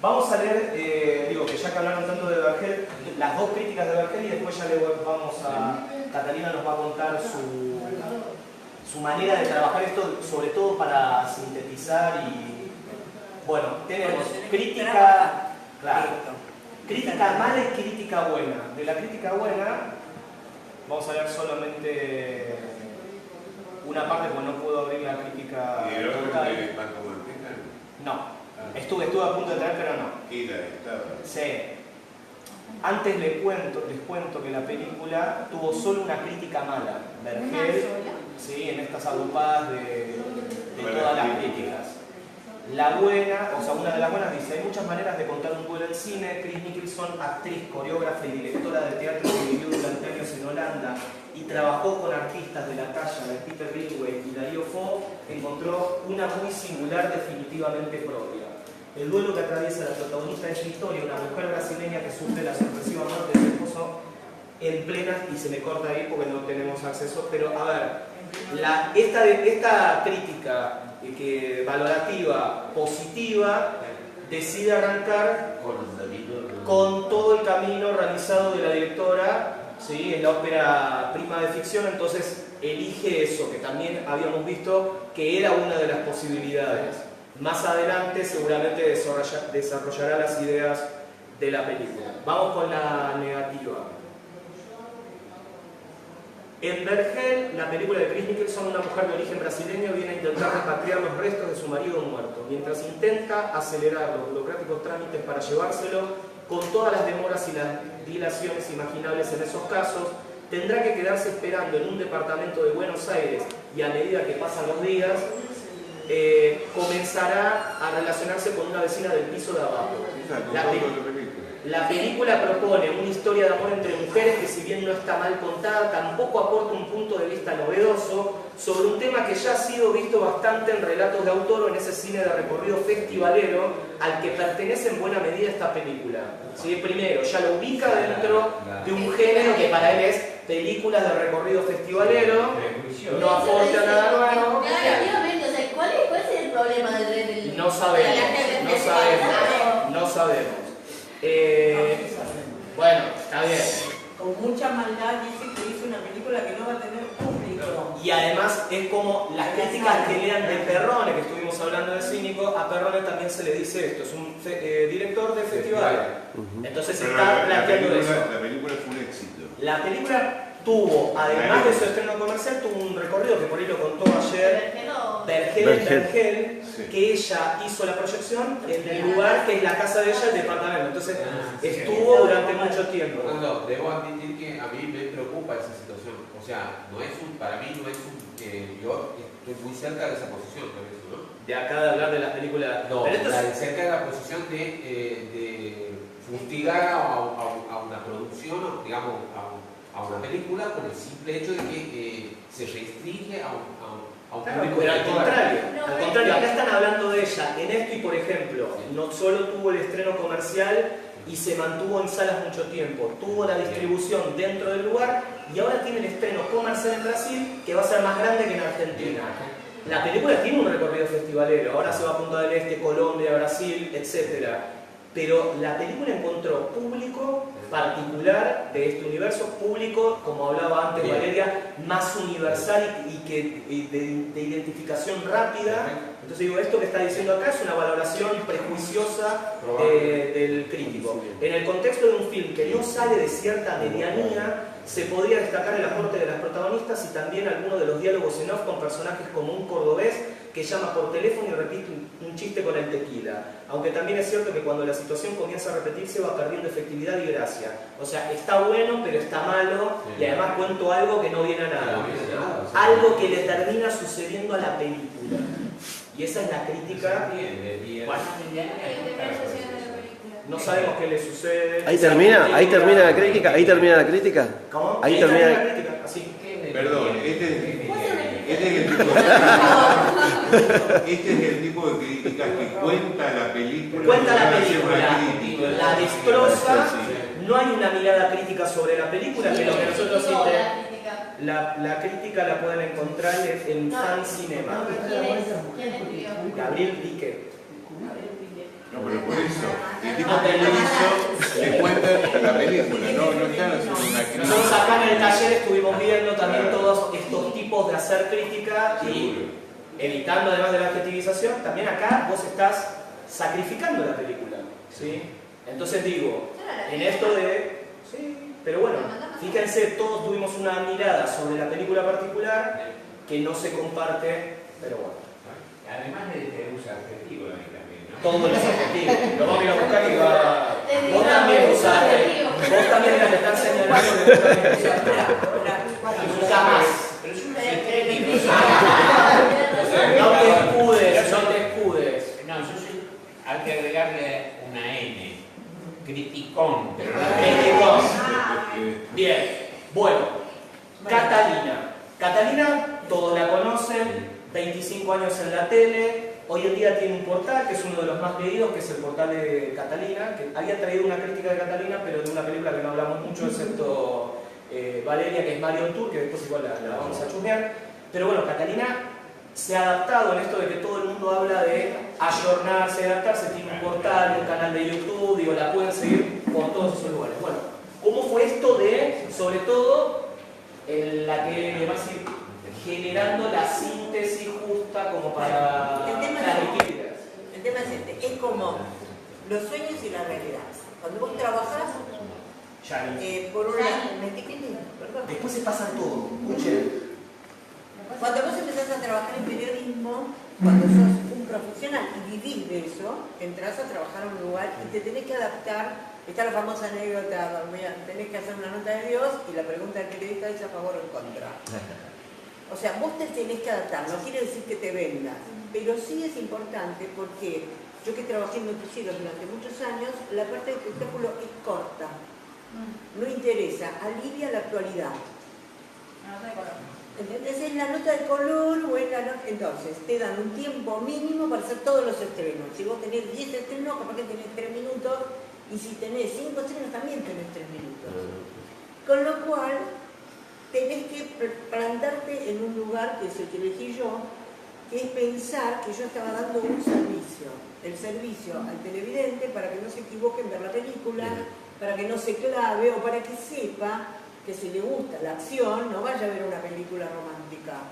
Vamos a leer, que ya que hablaron tanto de Vergel, las dos críticas de Vergel y después ya le vamos a... Catalina nos va a contar su manera de trabajar esto, sobre todo para sintetizar y... Bueno, tenemos crítica... Claro. Crítica mala y crítica buena. De la crítica buena, vamos a leer solamente una parte porque no puedo abrir la crítica total. No. Estuve a punto de traer, pero no. Sí. Antes les cuento que la película tuvo solo una crítica mala. Vergel, sí, en estas agrupadas de todas las críticas. La buena, o sea, una de las buenas dice: hay muchas maneras de contar un duelo en cine. Chris Nicholson, actriz, coreógrafa y directora de teatro que vivió durante años en Holanda y trabajó con artistas de la talla de Peter Greenaway y Dario Fo, encontró una muy singular, definitivamente propia. El duelo que atraviesa la protagonista de esta historia, una mujer brasileña que sufre la sorpresiva muerte de su esposo en plena, y se me corta ahí porque no tenemos acceso, pero a ver, esta crítica valorativa, positiva, decide arrancar con todo el camino realizado de la directora, ¿sí? En la ópera prima de ficción. Entonces elige eso, que también habíamos visto que era una de las posibilidades. Más adelante seguramente desarrollará las ideas de la película. Vamos con la negativa. En Vergel, la película de Chris Nicholson, una mujer de origen brasileño viene a intentar repatriar los restos de su marido muerto. Mientras intenta acelerar los burocráticos trámites para llevárselo, con todas las demoras y las dilaciones imaginables en esos casos, tendrá que quedarse esperando en un departamento de Buenos Aires, y a medida que pasan los días, comenzará a relacionarse con una vecina del piso de abajo. La película propone una historia de amor entre mujeres que, si bien no está mal contada, tampoco aporta un punto de vista novedoso sobre un tema que ya ha sido visto bastante en relatos de autor o en ese cine de recorrido festivalero al que pertenece en buena medida esta película. ¿Sí? Primero, ya lo ubica dentro de un género que para él es películas de recorrido festivalero, no aporta nada nuevo. Efectivamente, o sea, ¿cuál es el problema del No sabemos. Bueno, está bien. Con mucha maldad dice que hizo una película que no va a tener público. Y además es como las críticas que lean de Perrone, que estuvimos hablando de cínico, a Perrone también se le dice esto, es un director de festival. Entonces está planteando eso. La película fue un éxito. La película tuvo, además de su estreno comercial, tuvo un recorrido que por ahí lo contó ayer Vergel, que ella hizo la proyección en el lugar que es la casa de ella, el departamento. Entonces estuvo durante mucho tiempo. No, debo admitir que a mí me preocupa esa situación. O sea, para mí no es yo estoy muy cerca de esa posición, por eso, ¿no? De acá de hablar de las películas. No, cerca de la posición de fustigar a una producción, digamos, a una película con el simple hecho de que se restringe a un público. Pero al contrario, acá están hablando de ella en esto, y por ejemplo, no solo tuvo el estreno comercial y se mantuvo en salas mucho tiempo, tuvo la distribución dentro del lugar y ahora tiene el estreno comercial en Brasil, que va a ser más grande que en Argentina. La película tiene un recorrido festivalero, ahora se va a Punta del Este, Colombia, Brasil, etc. Pero la película encontró público particular de este universo, público, como hablaba antes Valeria, más universal y de identificación rápida. Entonces digo, esto que está diciendo acá es una valoración prejuiciosa del crítico. En el contexto de un film que no sale de cierta medianía, se podría destacar el aporte de las protagonistas y también algunos de los diálogos en off con personajes como un cordobés que llama por teléfono y repite un chiste con el tequila. Aunque también es cierto que cuando la situación comienza a repetirse va perdiendo efectividad y gracia. O sea, está bueno, pero está malo, y además cuento algo que no viene a nada. Algo que le termina sucediendo a la película. Y esa es la crítica. Bueno, no sabemos qué le sucede. Ahí termina la crítica. ¿Cómo? Ahí termina la crítica. Así. Perdón, este es el tipo de críticas que cuenta la película. Cuenta la película, la destroza. No hay una mirada crítica sobre la película, pero que nosotros la crítica la pueden encontrar en Fan Cinema. ¿Quién escribió? Gabriel Dique. No, pero por eso, el tipo que lo hizo le cuenta la película, no están haciendo una crítica. Nosotros acá en el taller estuvimos viendo también todos estos tipos de hacer crítica y evitando, además de la adjetivización, también acá vos estás sacrificando la película, ¿sí? Entonces digo, en esto de... Sí, pero bueno, fíjense, todos tuvimos una mirada sobre la película particular que no se comparte, pero bueno. Además de usa adjetivo también, ¿no? Todos los adjetivos. Lo vamos a ir a buscar y va... Vos también usás adjetivos. Vos también la que estás señalando que vos también nunca más. Pero es un No te escudes, no te escudes. No, yo soy, hay que agregarle una N. Criticón. Pero Bien, bueno, Catalina. Catalina, todos la conocen, 25 años en la tele. Hoy en día tiene un portal que es uno de los más leídos, que es el portal de Catalina, que había traído una crítica de Catalina, pero de una película que no hablamos mucho, excepto Valeria, que es Marion Tour, que después igual la vamos a chusmear. Pero bueno, Catalina se ha adaptado en esto de que todo el mundo habla de ayornarse, adaptarse, tiene un portal, un canal de YouTube, digo, la pueden seguir por todos esos lugares. Bueno, ¿cómo fue esto de, sobre todo, en la que vas a ir generando la síntesis justa como para transmitir ideas? El tema es este, es como los sueños y la realidad. Cuando vos trabajás, por una... Perdón. Después se pasa todo, escuchen. Cuando vos empezás a trabajar en periodismo, cuando sos un profesional y vivís de eso, entras a trabajar a un lugar y te tenés que adaptar. Está la famosa anécdota, tenés que hacer una nota de Dios y la pregunta del periodista es a favor o en contra. O sea, vos te tenés que adaptar, no quiere decir que te vendas, pero sí es importante porque yo que trabajé en noticieros durante muchos años, la parte del espectáculo es corta, no interesa, alivia la actualidad. ¿Entendés? Es la nota de color o es la nota... Entonces, te dan un tiempo mínimo para hacer todos los estrenos. Si vos tenés 10 estrenos, capaz que tenés 3 minutos, y si tenés 5 estrenos, también tenés 3 minutos. Con lo cual, tenés que plantarte en un lugar, que es el que elegí yo, que es pensar que yo estaba dando un servicio. El servicio al televidente para que no se equivoque en ver la película, para que no se clave o para que sepa que si le gusta la acción, no vaya a ver una película romántica.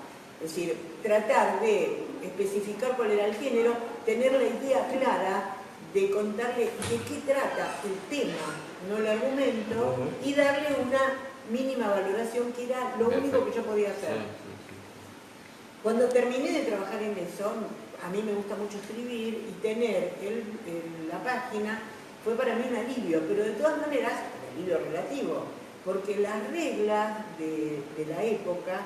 Es decir, tratar de especificar cuál era el género, tener la idea clara de contarle de qué trata el tema, no el argumento, y darle una mínima valoración, que era lo único que yo podía hacer. Cuando terminé de trabajar en eso, a mí me gusta mucho escribir y tener la página fue para mí un alivio, pero de todas maneras, un alivio relativo, porque las reglas de la época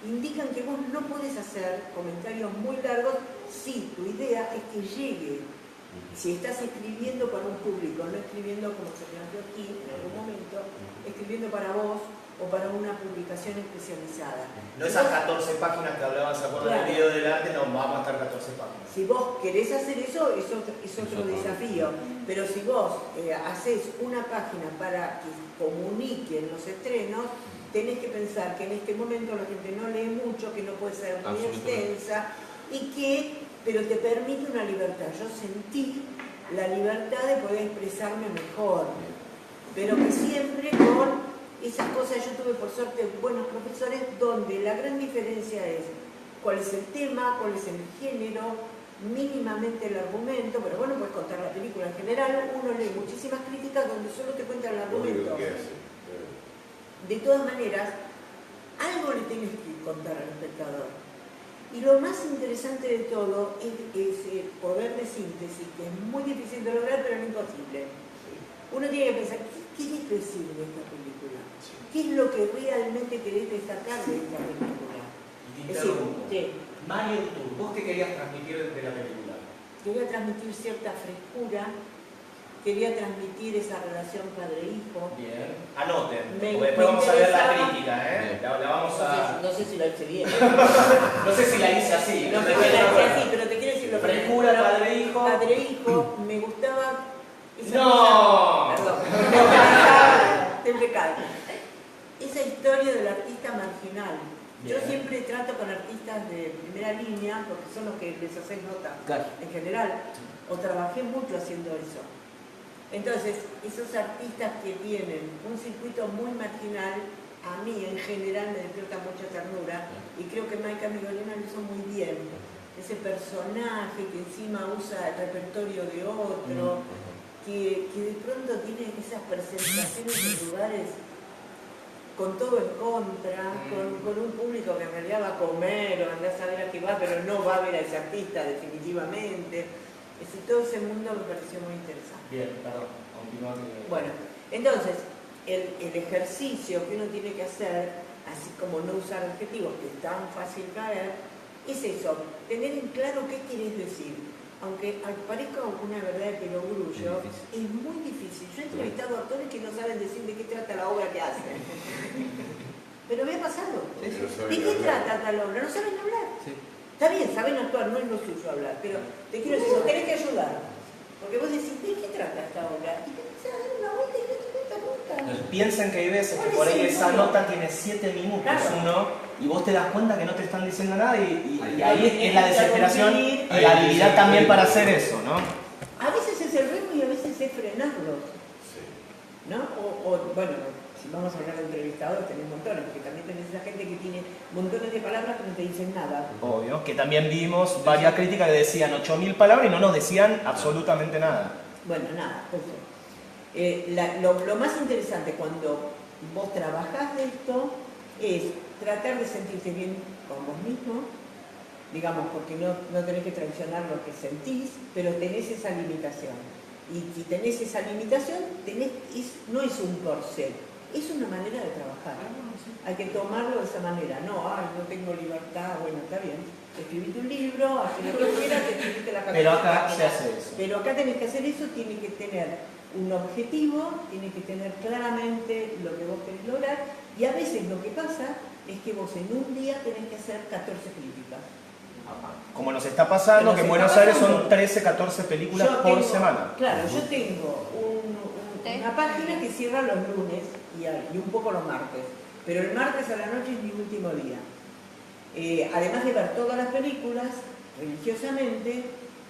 indican que vos no podés hacer comentarios muy largos si tu idea es que llegue. Si estás escribiendo para un público, no escribiendo como se planteó aquí en algún momento, escribiendo para vos o para una publicación especializada. No esas 14 páginas que hablaban, ¿se acuerdan del video del arte? No, vamos a estar 14 páginas. Si vos querés hacer eso, es otro desafío. Pero si vos haces una página para que comuniquen los estrenos, tenés que pensar que en este momento la gente no lee mucho, que no puede ser muy extensa, pero te permite una libertad. Yo sentí la libertad de poder expresarme mejor, pero que siempre con esas cosas. Yo tuve por suerte buenos profesores donde la gran diferencia es cuál es el tema, cuál es el género, mínimamente el argumento, pero bueno, puedes contar la película en general. Uno lee muchísimas críticas donde solo te cuentan el argumento. De todas maneras, algo le tienes que contar al espectador. Y lo más interesante de todo es el poder de síntesis, que es muy difícil de lograr, pero no imposible. Uno tiene que pensar, ¿qué querés decir de esta película? ¿Qué es lo que realmente querés destacar de esta película? Es decir, Mario, ¿vos qué querías transmitir de la película? Quería transmitir cierta frescura, quería transmitir esa relación padre-hijo. Bien, anoten, porque después vamos a ver la crítica, ¿eh? La vamos a... No sé si la hice bien. No sé si la hice así. No sé si la hice así, pero te quiero decir lo que... Frescura, padre-hijo. Padre-hijo, me gustaba... ¡No! Perdón. Siempre cae. Esa historia del artista marginal. Yo siempre trato con artistas de primera línea, porque son los que les hacen nota en general, o trabajé mucho haciendo eso. Entonces, esos artistas que tienen un circuito muy marginal, a mí en general me despierta mucha ternura, y creo que Maika Migolina lo hizo muy bien. Ese personaje que encima usa el repertorio de otro, que de pronto tiene esas presentaciones en lugares con todo en contra, con un público que en realidad va a comer o anda a saber a qué va, pero no va a ver a ese artista definitivamente. Todo ese mundo me pareció muy interesante. Bien, perdón, continúa. Bueno, entonces, el ejercicio que uno tiene que hacer, así como no usar adjetivos, que es tan fácil caer, es eso, tener en claro qué quieres decir. Aunque parezca una verdad de perogrullo, es muy difícil. Yo he entrevistado a actores que no saben decir de qué trata la obra que hacen. Pero me ha pasado. ¿De qué trata tal obra? No saben hablar. Está bien, saben actuar, no es lo suyo hablar, pero te quiero decir, vos tenés que ayudar. Porque vos decís, ¿de qué trata esta obra? Y te empiezas a dar una vuelta y no te cuenta nunca. Piensen que hay veces que por ahí esa nota tiene 7 minutos y vos te das cuenta que no te están diciendo nada y ahí es la desesperación y la habilidad también para hacer eso, ¿no? A veces es el ritmo y a veces es frenarlo. ¿No? Bueno, si vamos a hablar de entrevistadores, tenés montones, porque también tenés esa gente que tiene montones de palabras que no te dicen nada. Obvio, que también vimos varias críticas que decían 8.000 palabras y no nos decían absolutamente nada. Bueno, nada, lo más interesante cuando vos trabajás de esto es tratar de sentirte bien con vos mismo, digamos, porque no tenés que traicionar lo que sentís, pero tenés esa limitación. Y si tenés esa limitación, no es un corset, es una manera de trabajar. Hay que tomarlo de esa manera. No tengo libertad, bueno, está bien. Escribiste un libro, haz lo que quieras, escribiste la canción. Pero acá se hace eso. Pero acá tenés que hacer eso, tiene que tener un objetivo, tiene que tener claramente lo que vos querés lograr, y a veces lo que pasa es que vos en un día tenés que hacer 14 críticas. Como nos está pasando, que en Buenos Aires son 13, 14 películas por semana. Claro, yo tengo una página que cierra los lunes y un poco los martes, pero el martes a la noche es mi último día. Además de ver todas las películas, religiosamente,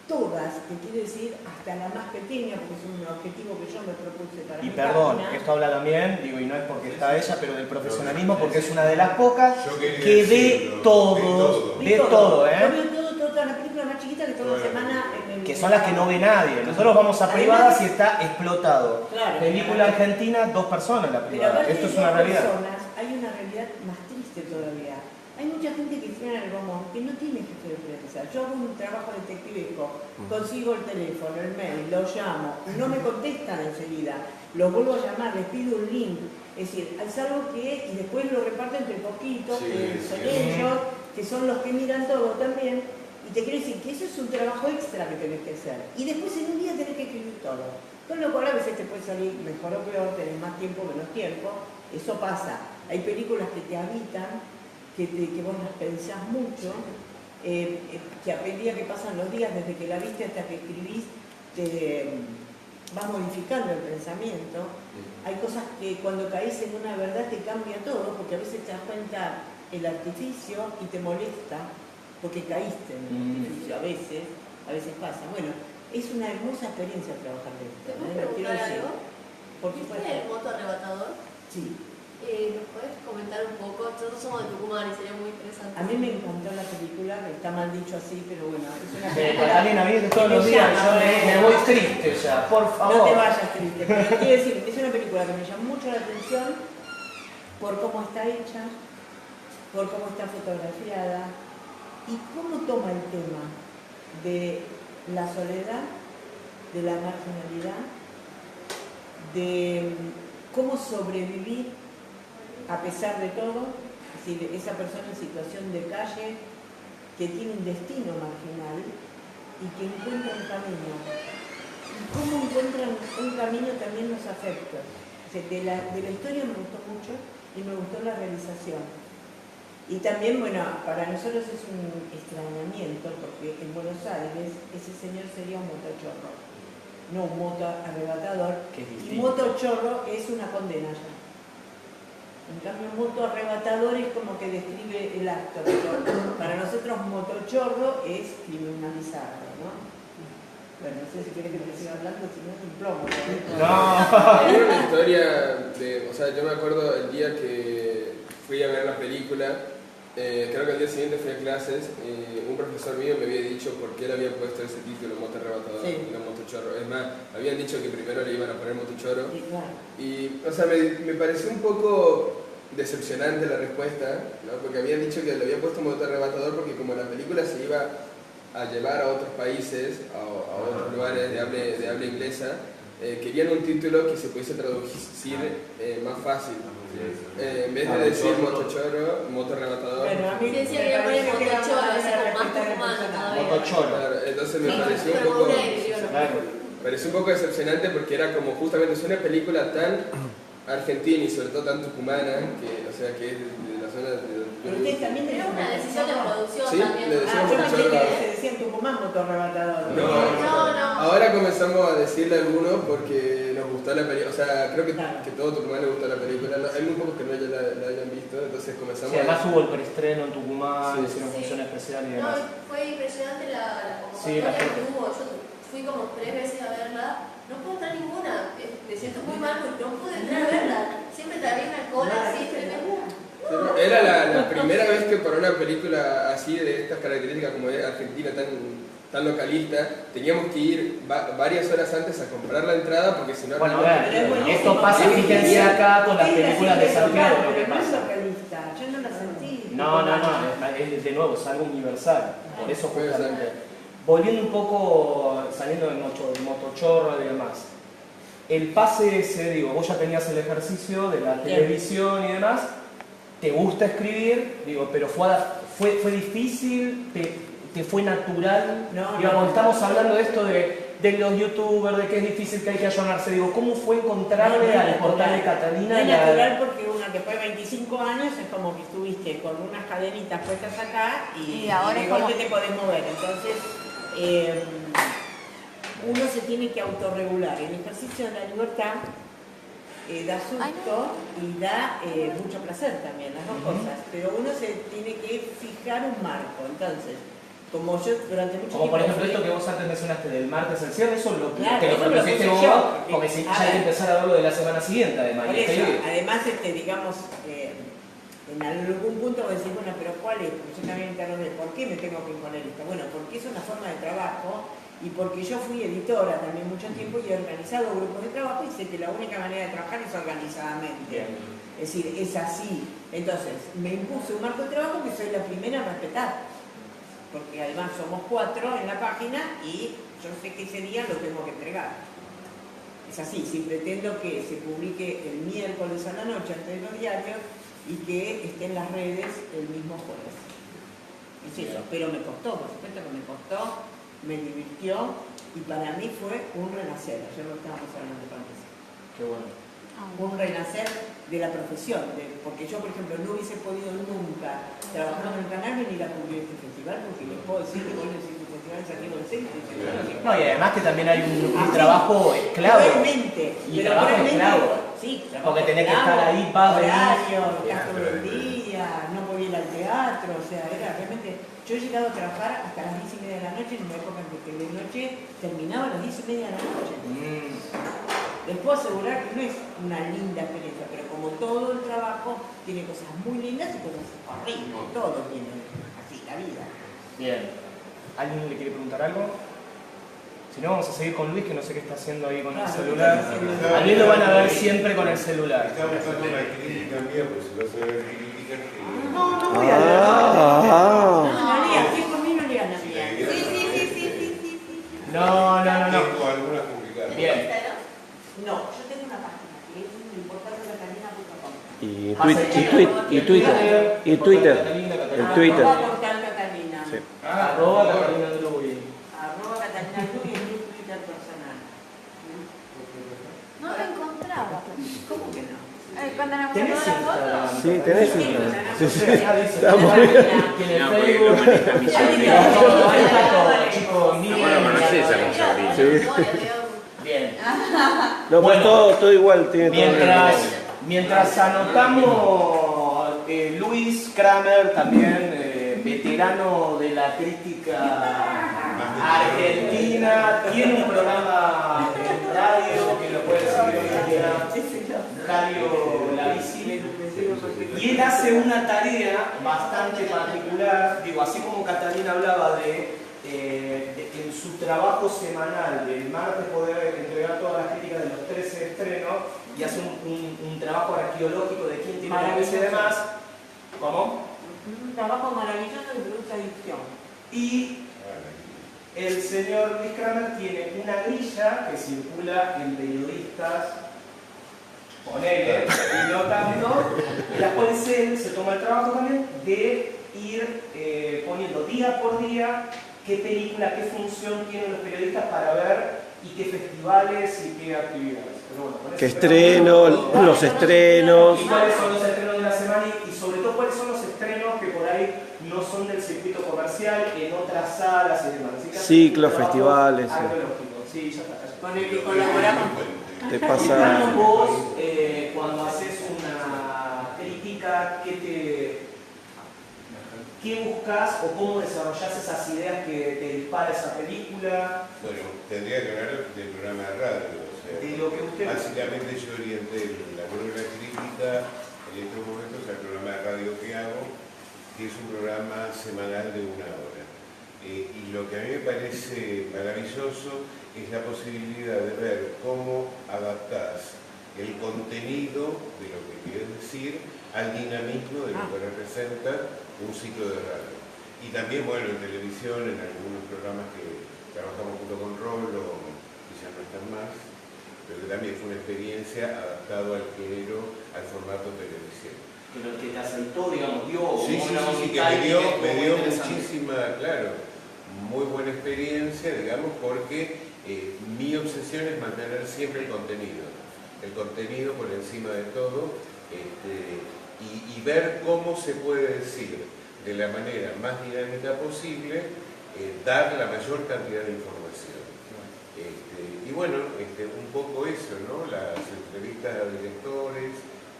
todas, que quiere decir hasta la más pequeña, porque es un objetivo que yo me propuse para Y mi perdón, página. esto habla también, digo, y no es porque está ella, pero del profesionalismo, porque es una de las pocas que ve todo, Yo veo todas las películas más chiquitas que toda la semana que son las que no ve nadie. Nosotros vamos a privadas y está explotado. Claro, Película argentina, 2 personas en la privada. Esto es una realidad. Hay una realidad más triste todavía. Hay mucha gente que tiene en el Gomón que no tiene jefe de prensa. Yo hago un trabajo detectivesco, consigo el teléfono, el mail, lo llamo, no me contestan enseguida, los vuelvo a llamar, les pido un link. Es decir, es algo que, y después lo reparto entre poquitos, que son ellos, que son los que miran todo también. Y te quiero decir que eso es un trabajo extra que tenés que hacer. Y después en un día tenés que escribir todo. Con lo cual a veces te puede salir mejor o peor, tenés más tiempo, menos tiempo. Eso pasa. Hay películas que te habitan, que vos las pensás mucho, que a medida que pasan los días, desde que la viste hasta que escribís, te vas modificando el pensamiento. Hay cosas que cuando caís en una verdad te cambia todo, porque a veces te das cuenta el artificio y te molesta, porque caíste en el artificio, a veces pasa. Bueno, es una hermosa experiencia trabajar de esto. ¿Te puedo preguntar algo? Por supuesto. ¿Viste el moto arrebatador? Sí. ¿Nos puedes comentar un poco? Nosotros somos de Tucumán y sería muy interesante. A mí me encantó la película, está mal dicho así, pero bueno, es una Catalina, película. a mí todos los días yo me voy triste ya, por favor. No te vayas triste, pero quiero decir, es una película que me llamó mucho la atención por cómo está hecha, por cómo está fotografiada y cómo toma el tema de la soledad, de la marginalidad, de cómo sobrevivir a pesar de todo, es decir, esa persona en situación de calle que tiene un destino marginal y que encuentra un camino. Y cómo encuentran un camino también los afectos. O sea, de la historia me gustó mucho y me gustó la realización. Y también, bueno, para nosotros es un extrañamiento porque en Buenos Aires ese señor sería un motochorro, no un moto arrebatador. Y motochorro es una condena ya. En cambio, un moto arrebatador es como que describe el acto. Para nosotros, motochorro es criminalizarlo, ¿no? Bueno, no sé si quieres que te siga hablando, si no es un plomo. No. Hay una historia de, o sea, yo me acuerdo el día que fui a ver la película, creo que al día siguiente fui a clases, un profesor mío me había dicho por qué le habían puesto ese título, moto arrebatador, y no motochorro. Es más, habían dicho que primero le iban a poner motochorro. Y, o sea, me pareció un poco decepcionante la respuesta, ¿no? Porque habían dicho que le habían puesto moto arrebatador porque como la película se iba a llevar a otros países, a otros lugares de habla inglesa, querían un título que se pudiese traducir más fácil. En vez de decir motochoro, motorrematador. Bueno, a mí Sí, sí, había ponido motochoro, ese con más tucumano todavía. Motochoro. Claro, entonces me Sí, pareció un pero poco... una y digo, no. Claro. Pareció un poco decepcionante porque era como justamente es una película tan argentina y sobre todo tan tucumana, que, o sea, que es de la zona de... Pero ustedes también Era una decisión de producción Sí, también. le decimos yo pensé motochoro. que se decía en Tucumán motorrematador. No. Ahora comenzamos a decirle a algunos porque nos gustó la película, o sea, creo que todo Tucumán le gustó la película, hay muy pocos que no la hayan visto, entonces comenzamos Sí, además hubo el preestreno en Tucumán, Sí. hicieron función especial y No, demás. fue impresionante la Sí, la convocatoria que hubo. Yo fui como 3 veces a verla, no puedo entrar ninguna. Me siento muy mal porque no pude entrar a verla. Siempre traía una cola así tremenda. Pero era la primera vez que para una película así de estas características como es argentina tan localista, teníamos que ir varias horas antes a comprar la entrada porque si no... Bueno, a ver, esto pasa, fíjense acá con las películas de Santiago, lo que Pero no es pasa. localista, yo no la sentí. No, es de nuevo, es algo universal. Por eso justamente. Volviendo un poco, saliendo del motochorro y demás. El pase ese, digo, vos ya tenías el ejercicio de la televisión y demás, te gusta escribir, digo, pero fue difícil, te fue natural. Digamos, estamos hablando de esto de los youtubers, de que es difícil, que hay que ayornarse. Digo, ¿cómo fue encontrarle al portal de Catalina? No es natural porque una que fue 25 años es como que estuviste con unas cadenitas puestas acá y ahora de es golpe como... te podés mover. Entonces, uno se tiene que autorregular. El ejercicio de la libertad da susto y da mucho placer también, las dos cosas. Pero uno se tiene que fijar un marco. Entonces, como yo durante mucho tiempo... Como por ejemplo esto que vos antes mencionaste del martes al cierre, eso Claro, te lo eso lo propusiste puse vos, yo, porque si a ya hay que ver. empezar a verlo de la semana siguiente además. Por y eso, escribir. además, digamos, en algún punto vos decís, bueno, pero ¿cuál es? Porque yo también interrogué, ¿por qué me tengo que imponer esto? Bueno, porque es una forma de trabajo y porque yo fui editora también mucho tiempo y he organizado grupos de trabajo y sé que la única manera de trabajar es organizadamente. Bien. Es decir, es así. Entonces, me impuse un marco de trabajo que soy la primera a respetar. Porque además somos 4 en la página y yo sé que ese día lo tengo que entregar. Es así, si pretendo que se publique el miércoles a la noche antes de los diarios y que esté en las redes el mismo jueves. Es eso, pero me costó, por supuesto que me costó, me divirtió y para mí fue un renacer. Ayer lo estábamos hablando con eso. Qué bueno. Un renacer de la profesión, porque yo, por ejemplo, no hubiese podido nunca trabajar en el canal venir a cubrir este festival, porque les puedo decir que voy a decir que el festival es aquí en el centro. No, y además que también hay un trabajo esclavo. Realmente, Y trabajo esclavo. Sí, porque tenés que estar ahí, horario, gasto del día, no podía ir al teatro, o sea, era realmente... Yo he llegado a trabajar hasta las 10:30 de la noche en una época en que de noche terminaba a las 10:30 de la noche. Les puedo asegurar que no es una linda experiencia, pero como todo el trabajo tiene cosas muy lindas y cosas horribles, todo tiene así, la vida. Bien. ¿Alguien le quiere preguntar algo? Si no, vamos a seguir con Luis, que no sé qué está haciendo ahí con el celular. A Luis lo van a ver siempre con el celular. Está buscando una crítica mía, pues si vas a ver críticas que... No voy a leer. No leas, si es por mí no leas la mía. Sí. No. Tengo algunas publicadas. Bien. No, yo tengo una página que es portalcatalina.com. Y Twitter. El Twitter. Portal Catalina. Sí. Arroba Catalina Druy. Arroba Catalina Druy es mi Twitter personal. No lo encontraba. ¿Cómo que no? Cuando nos ¿Tenés mandó la foto. Sí, tenés Instagram. Sí. Estamos tiene Facebook. Ahí está todo, chicos. No lo conocés a Consagrina. Sí. Bien. No, pues todo igual, tiene todo. Mientras anotamos, Luis Kramer, también veterano de la crítica argentina, tiene un programa en radio que lo pueden seguir hoy en día, Radio La Bici, y él hace una tarea bastante particular, digo, así como Catalina hablaba de en su trabajo semanal del martes poder entregar todas las críticas de los 13 estrenos y hace un trabajo arqueológico de quién tiene la y demás. ¿Cómo? Un trabajo maravilloso de produce adicción. Y el señor Luis Kramer tiene una grilla que circula en periodistas, ponele, y no tanto, en las cuales él se toma el trabajo también de ir poniendo día por día qué película, qué función tienen los periodistas para ver y qué festivales y qué actividades. Pero bueno, qué estreno, los estrenos. Y cuáles son los estrenos de la semana y sobre todo cuáles son los estrenos que por ahí no son del circuito comercial, en otras salas y demás. Así que ciclos, festivales. Sí, ya está. Con el que colaboramos. Te pasa. Vos, cuando haces una crítica, ¿qué buscas o cómo desarrollás esas ideas que te dispara esa película? Bueno, tendría que hablar del programa de radio. O sea, de lo que usted básicamente yo orienté la columna crítica en estos momentos al programa de radio que hago, que es un programa semanal de 1 hora. Y lo que a mí me parece maravilloso es la posibilidad de ver cómo adaptás el contenido de lo que quieres decir al dinamismo de lo que representa un ciclo de radio. Y también, bueno, en televisión, en algunos programas que trabajamos junto con Rolo, que ya no están más, pero que también fue una experiencia adaptada al género, al formato televisión. Pero que te aceitó, digamos, dio sí, una que me dio muchísima, claro, muy buena experiencia, digamos, porque mi obsesión es mantener siempre el contenido por encima de todo, y ver cómo se puede decir de la manera más dinámica posible, dar la mayor cantidad de información. Y bueno, un poco eso, ¿no? Las entrevistas a directores,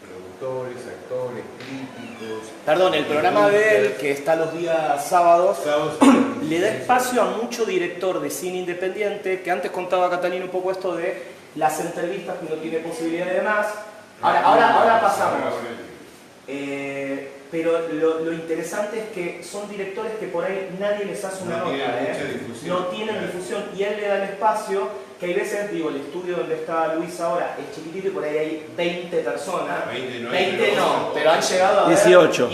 productores, actores, críticos. Perdón, el programa de él, que está los días sábados, le da espacio a mucho director de cine independiente, que antes contaba Catalina un poco esto de las entrevistas que uno tiene posibilidad de más. Ahora pasamos. Pero lo interesante es que son directores que por ahí nadie les hace una nota, no tienen difusión, y él le da el espacio, que hay veces, digo, el estudio donde está Luis ahora es chiquitito y por ahí hay 20 personas, 20 no, pero han llegado a 18,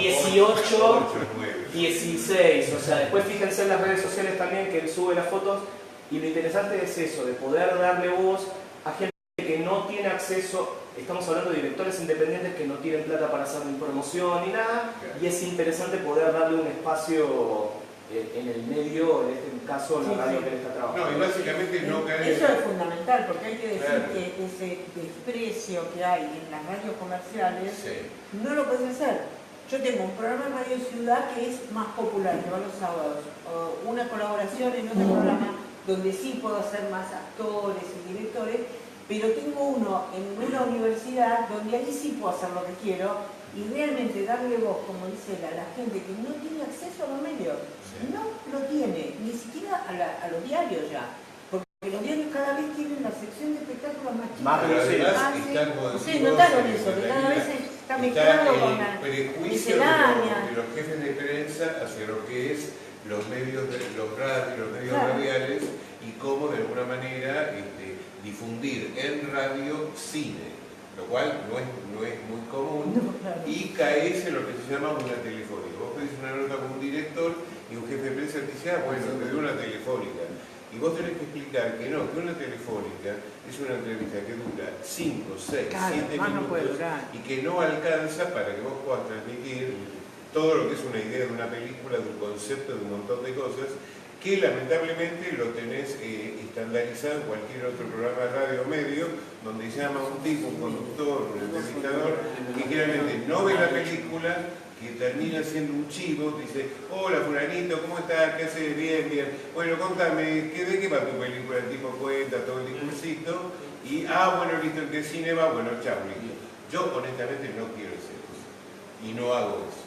16, o sea, después fíjense en las redes sociales también que él sube las fotos, y lo interesante es eso, de poder darle voz a gente que no tiene acceso. Estamos hablando de directores independientes que no tienen plata para hacer ni promoción ni nada, y es interesante poder darle un espacio en el medio, en este caso, la radio que él está trabajando. No, y básicamente no cae. Eso es fundamental, porque hay que decir que ese desprecio que hay en las radios comerciales no lo puedes hacer. Yo tengo un programa en Radio Ciudad que es más popular, que va los sábados, o una colaboración en otro programa donde sí puedo hacer más actores y directores, pero tengo uno en una universidad donde ahí sí puedo hacer lo que quiero y realmente darle voz, como dice él, a la gente que no tiene acceso a los medios. No lo tiene, ni siquiera a los diarios ya. Porque los diarios cada vez tienen la sección de espectáculos más chicas. Ustedes notaron eso, que cada vez está mezclado con la miscelánea de los jefes de prensa hacia lo que es los medios, los medios radiales, y cómo de alguna manera difundir en radio cine, lo cual no es muy común, y caes en lo que se llama una telefónica. Vos pedís una nota con un director y un jefe de prensa te dice, bueno, te doy una telefónica. Y vos tenés que explicar que no, que una telefónica es una entrevista que dura 5, 6, 7 minutos y que no alcanza para que vos puedas transmitir todo lo que es una idea de una película, de un concepto, de un montón de cosas, que lamentablemente lo tenés estandarizado en cualquier otro programa de radio o medio, donde llama un tipo, un conductor, un entrevistador, que generalmente no ve la película, que termina siendo un chivo, dice, hola fulanito, ¿cómo estás? ¿Qué haces? Bien, bien. Bueno, contame, ¿de qué va tu película? El tipo cuenta todo el discursito, y, bueno, listo, ¿en qué cine va? Bueno, chao, listo. Yo honestamente no quiero hacer eso, y no hago eso.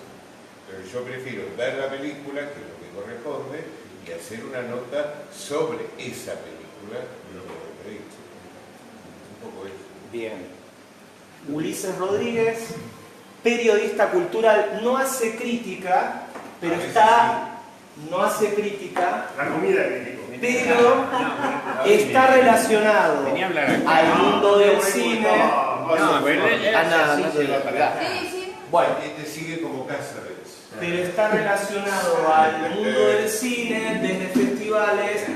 Pero yo prefiero ver la película, que es lo que corresponde, y hacer una nota sobre esa película, lo que he dicho. Un poco eso. Bien. Ulises Rodríguez, periodista cultural, no hace crítica, pero no hace crítica, la comida crítico, pero está relacionado al mundo del cine. Bueno, te sigue como Cáceres. Pero está relacionado al mundo del cine, desde festivales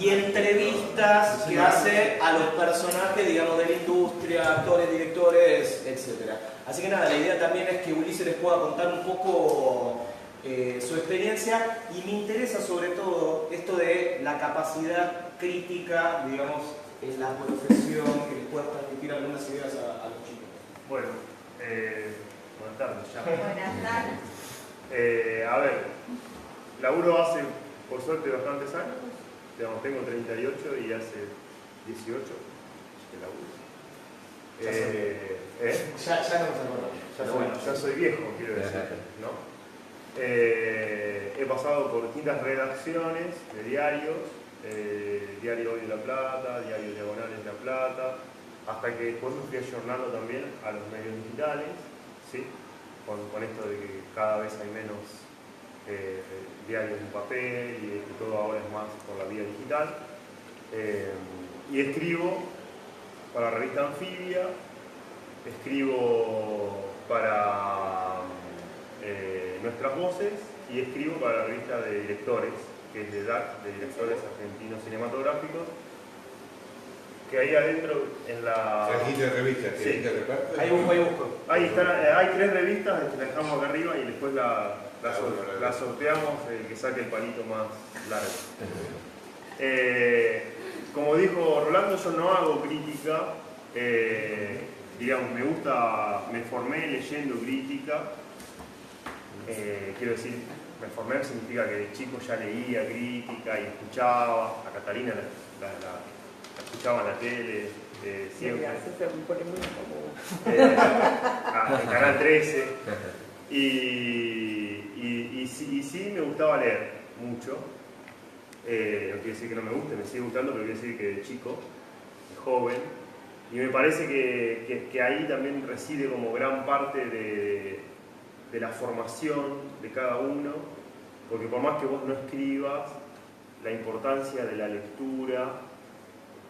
y entrevistas que hace a los personajes, digamos, de la industria, actores, directores, etc. Así que nada, la idea también es que Ulises les pueda contar un poco su experiencia, y me interesa sobre todo esto de la capacidad crítica, digamos, en la profesión, que les pueda transmitir algunas ideas a los chicos. Bueno, buenas tardes ya. Buenas tardes. A ver, laburo hace, por suerte, bastantes años. Digamos, tengo 38 y hace 18 que laburo. Ya no nos acordamos. Ya soy viejo, quiero decir, ¿no? He pasado por distintas redacciones de diarios, Diario Hoy de La Plata, Diario Diagonales de La Plata, hasta que después me fui ayornando también a los medios digitales, ¿sí? Con esto de que cada vez hay menos diarios en papel y que todo ahora es más por la vía digital. Y escribo para la revista Anfibia, escribo para Nuestras Voces y escribo para la revista de directores, que es de DAC, de Directores Argentinos Cinematográficos, que ahí adentro en la... ¿Trajiste revistas? Sí. Ahí busco. Ahí están, hay 3 revistas, la dejamos acá arriba y después la sorteamos, el que saque el palito más largo. Como dijo Rolando, yo no hago crítica, digamos, me formé leyendo crítica, quiero decir, me formé significa que de chico ya leía crítica y escuchaba, a Catalina la escuchaba en la tele, siempre. En Canal 13. Y sí me gustaba leer mucho. No quiere decir que no me guste, me sigue gustando, pero quiere decir que de chico, de joven. Y me parece que ahí también reside como gran parte de la formación de cada uno, porque por más que vos no escribas, la importancia de la lectura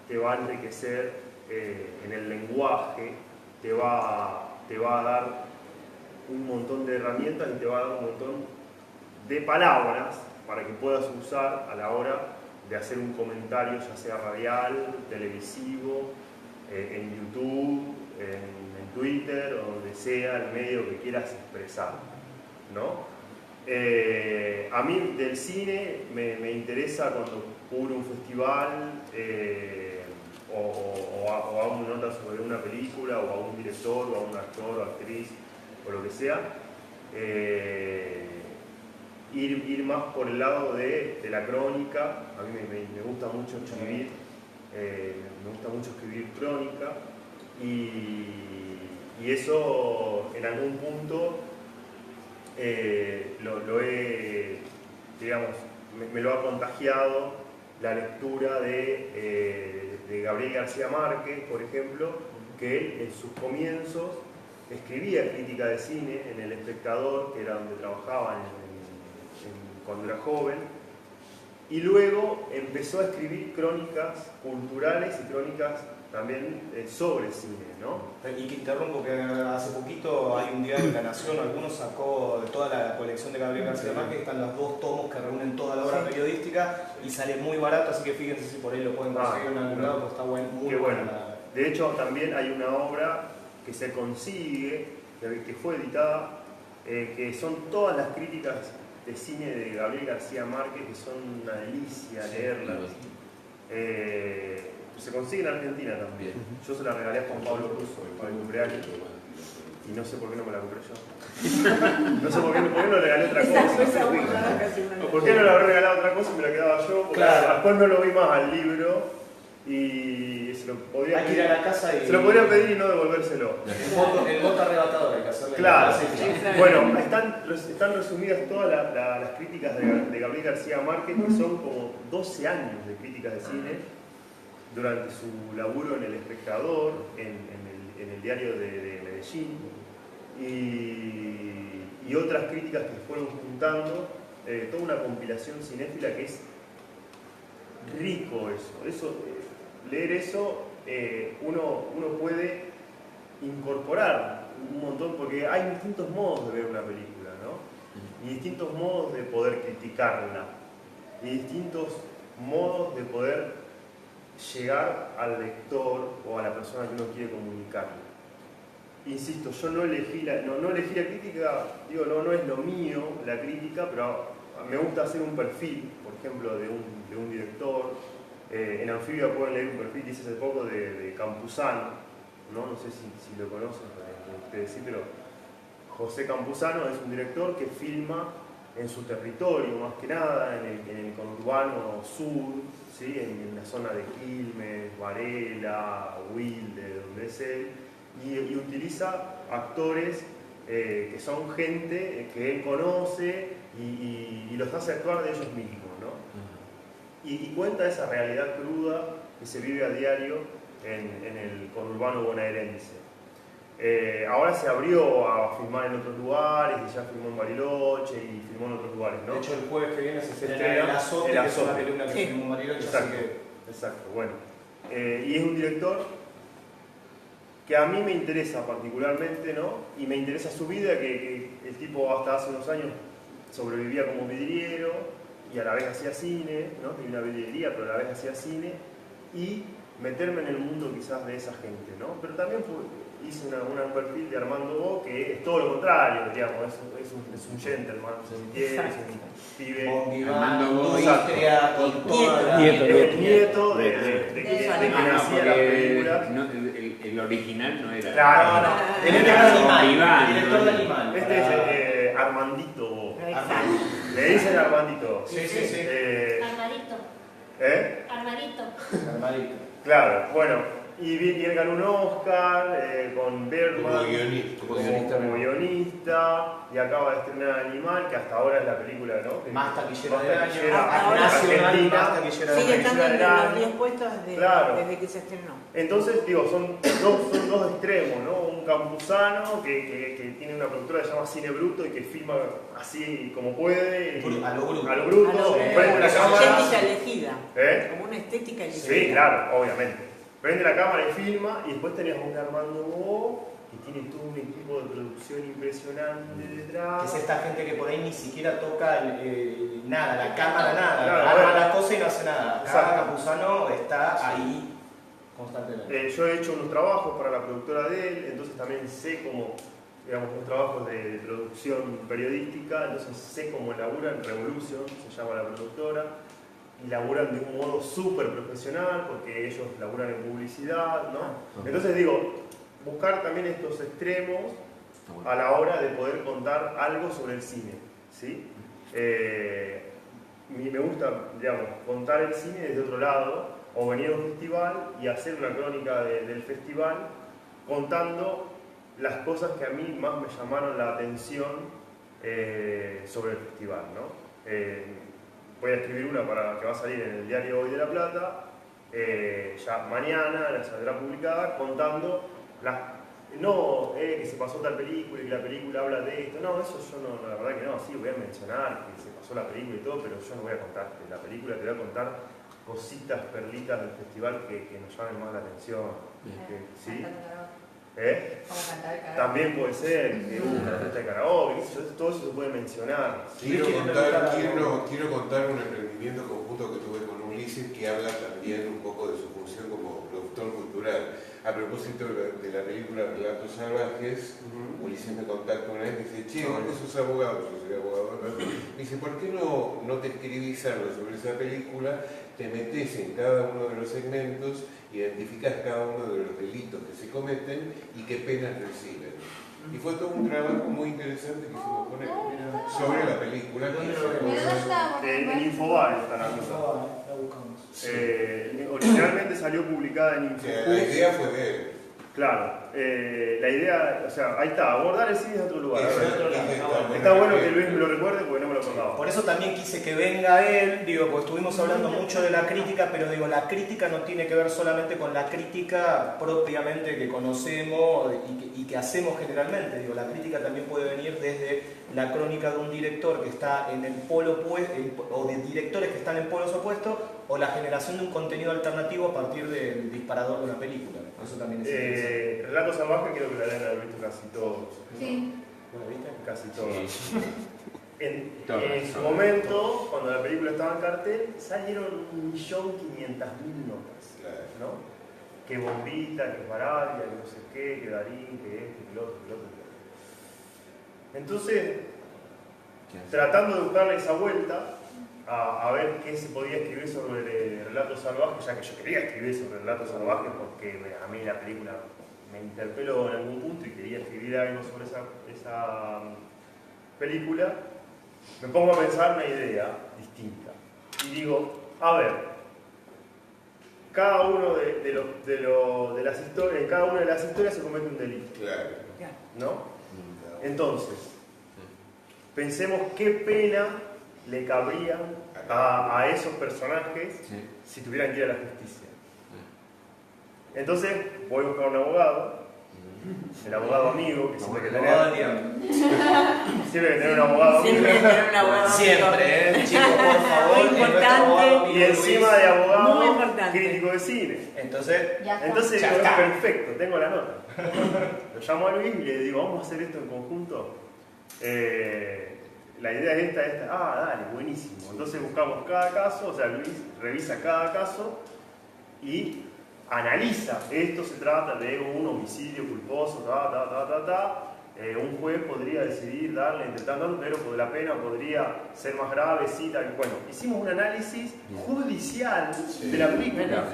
te va a enriquecer en el lenguaje, te va a dar un montón de herramientas y te va a dar un montón de palabras para que puedas usar a la hora de hacer un comentario, ya sea radial, televisivo, en YouTube, en Twitter, o donde sea el medio que quieras expresar, ¿no? A mí del cine me interesa cuando cubro un festival o hago una nota sobre una película o a un director o a un actor o actriz o lo que sea, ir más por el lado de la crónica. A mí me gusta mucho escribir, crónica y eso en algún punto digamos, me lo ha contagiado la lectura de Gabriel García Márquez, por ejemplo, que él en sus comienzos escribía crítica de cine en El Espectador, que era donde trabajaba cuando era joven, y luego empezó a escribir crónicas culturales y crónicas también sobre cine, ¿no? Y que interrumpo, que hace poquito hay un diario de La Nación, algunos sacó de toda la colección de Gabriel García Márquez, están los 2 tomos que reúnen toda la obra periodística y sale muy barato, así que fíjense si por ahí lo pueden conseguir en algún lado, pues está muy bueno. De hecho, también hay una obra que se consigue, que fue editada, que son todas las críticas de cine de Gabriel García Márquez, que son una delicia leerlas. Se consigue en Argentina también. Yo se la regalé a Juan Pablo Cruz para el cumpleaños y no sé por qué no me la compré yo. No sé por qué no le regalé otra cosa. ¿Por qué no le habré regalado otra cosa y me la quedaba yo? Porque después no lo vi más al libro y se lo podía hay que ir a la casa y... Se lo podría pedir y no devolvérselo. El voto arrebatador hay que hacerle. Claro. Bueno, están resumidas todas las críticas de Gabriel García Márquez, que son como 12 años de críticas de cine durante su laburo en El Espectador, en el diario de Medellín, y otras críticas que fueron juntando, toda una compilación cinéfila que es rico leer eso, uno puede incorporar un montón, porque hay distintos modos de ver una película, ¿no? Y distintos modos de poder criticarla, y distintos modos de poder llegar al lector o a la persona que uno quiere comunicarle. Insisto, yo no elegí la crítica, digo, no es lo mío la crítica, pero me gusta hacer un perfil, por ejemplo, de un director. En Anfibia pueden leer un perfil que hice hace poco de Campuzano, no sé si lo conocen, ustedes sí, pero José Campuzano es un director que filma en su territorio, más que nada, en el conurbano sur, ¿sí? En la zona de Quilmes, Varela, Wilde, donde es él, y utiliza actores que son gente que él conoce y los hace actuar de ellos mismos, ¿no? Y cuenta esa realidad cruda que se vive a diario en el conurbano bonaerense. Ahora se abrió a filmar en otros lugares, y ya filmó en Bariloche y filmó en otros lugares, ¿no? De hecho, el jueves que viene se estrena El Azote, que es una película que filmó en Bariloche. Exacto, exacto, bueno. Y es un director que a mí me interesa particularmente, ¿no? Y me interesa su vida, que el tipo hasta hace unos años sobrevivía como vidriero y a la vez hacía cine, ¿no? Tenía una vidriería, pero a la vez hacía cine, y meterme en el mundo quizás de esa gente, ¿no? Pero también hice un perfil de Armando Bo, que es todo lo contrario, digamos, es un gentleman, se entiende, es un pibe. Armando Bo, nieto de quien hacía las películas. El original no era. Claro, el director de Animal. Este es Armandito Bo. Le dicen Armandito. Sí. Armadito. Armadito. Claro, bueno. Y él ganó un Oscar con Bergman como guionista, y acaba de estrenar Animal, que hasta ahora es la película, ¿no? Más taquillera del año. Argentina, más taquillera del año. Sigue estando entre los 10 puestos desde que se estrenó. Entonces, digo, son dos extremos, ¿no? Un campusano que tiene una productora que se llama Cine Bruto y que filma así como puede. A lo bruto. Prende la cámara. Estética elegida. Como una estética elegida. Sí, claro, obviamente. Prende la cámara y filma, y después tenés a un Armando Bo que tiene todo un equipo de producción impresionante detrás. Que es esta gente que por ahí ni siquiera toca nada, la cámara, nada. Claro, arma la cosa y no hace nada. Cada Campuzano está ahí constantemente. Yo he hecho unos trabajos para la productora de él, entonces también sé cómo, digamos, unos trabajos de producción periodística, entonces sé cómo laburan. Revolution se llama la productora. Y laburan de un modo súper profesional, porque ellos laburan en publicidad, ¿no? Entonces digo, buscar también estos extremos a la hora de poder contar algo sobre el cine, ¿sí? Me gusta, digamos, contar el cine desde otro lado, o venir a un festival y hacer una crónica del festival contando las cosas que a mí más me llamaron la atención sobre el festival, ¿no? Voy a escribir una que va a salir en el diario Hoy de La Plata, ya mañana, la saldrá publicada, contando que se pasó tal película y que la película habla de esto. No, eso yo no, la verdad que no, sí, voy a mencionar que se pasó la película y todo, pero yo no voy a contarte la película, te voy a contar cositas, perlitas del festival que nos llamen más la atención. ¿Sí? También puede ser que una fiesta de karaoke, todo eso se puede mencionar. ¿Sí? Quiero contar un emprendimiento conjunto que tuve con Ulises, que habla también un poco de su función como productor cultural. A propósito de la película Relatos Salvajes, Ulises me contacta una vez y me dice: che, vos sos abogado, yo soy abogado. Me dice: ¿por qué no te escribís algo sobre esa película? Te metés en cada uno de los segmentos, identificás cada uno de los delitos que se cometen y qué penas reciben. Y fue todo un trabajo muy interesante que hicimos con él sobre la película. En Infobae está la cosa. Originalmente salió publicada en Infobae. La idea fue de él. Claro, la idea, o sea, ahí está, abordar el cine de otro lugar. Está bueno que Luis me lo recuerde porque no me lo acordaba. Por eso también quise que venga él, porque estuvimos hablando mucho de la crítica, pero la crítica no tiene que ver solamente con la crítica propiamente que conocemos y que hacemos generalmente. La crítica también puede venir desde la crónica de un director que está en el polo opuesto, o de directores que están en polos opuestos, o la generación de un contenido alternativo a partir del disparador de una película. Eso también es interesante. Relato Salvaje creo que la deben haber visto casi todos. Sí. ¿La viste? Casi todos. Sí. En su momento, cuando la película estaba en cartel, salieron 1.500.000 notas, ¿no? Que Bombita, que Barabia, que no sé qué, que Darín, que este, que el otro, que el otro. Entonces, tratando de buscarle esa vuelta a ver qué se podía escribir sobre Relatos Salvajes, ya que yo quería escribir sobre Relatos Salvajes porque a mí la película me interpeló en algún punto y quería escribir algo sobre esa película, me pongo a pensar una idea distinta y digo, a ver, cada uno de las historias, en cada una de las historias se comete un delito, ¿no? Entonces, pensemos qué pena le cabría a esos personajes si tuvieran que ir a la justicia. Entonces, voy a buscar un abogado, el abogado amigo, que siempre hay que tener un abogado amigo. Siempre tener un abogado Siempre, chicos, por favor. Muy importante. Y encima de abogado, muy importante, crítico de cine. Entonces digo, perfecto, tengo la nota. Lo llamo a Luis y le digo, vamos a hacer esto en conjunto. La idea es esta. Ah, dale, buenísimo. Entonces buscamos cada caso, o sea, Luis revisa cada caso y analiza. Esto se trata de un homicidio culposo, un juez podría decidir darle entre tanto, pero la pena podría ser más grave, sí, tal. Bueno, hicimos un análisis judicial de la película.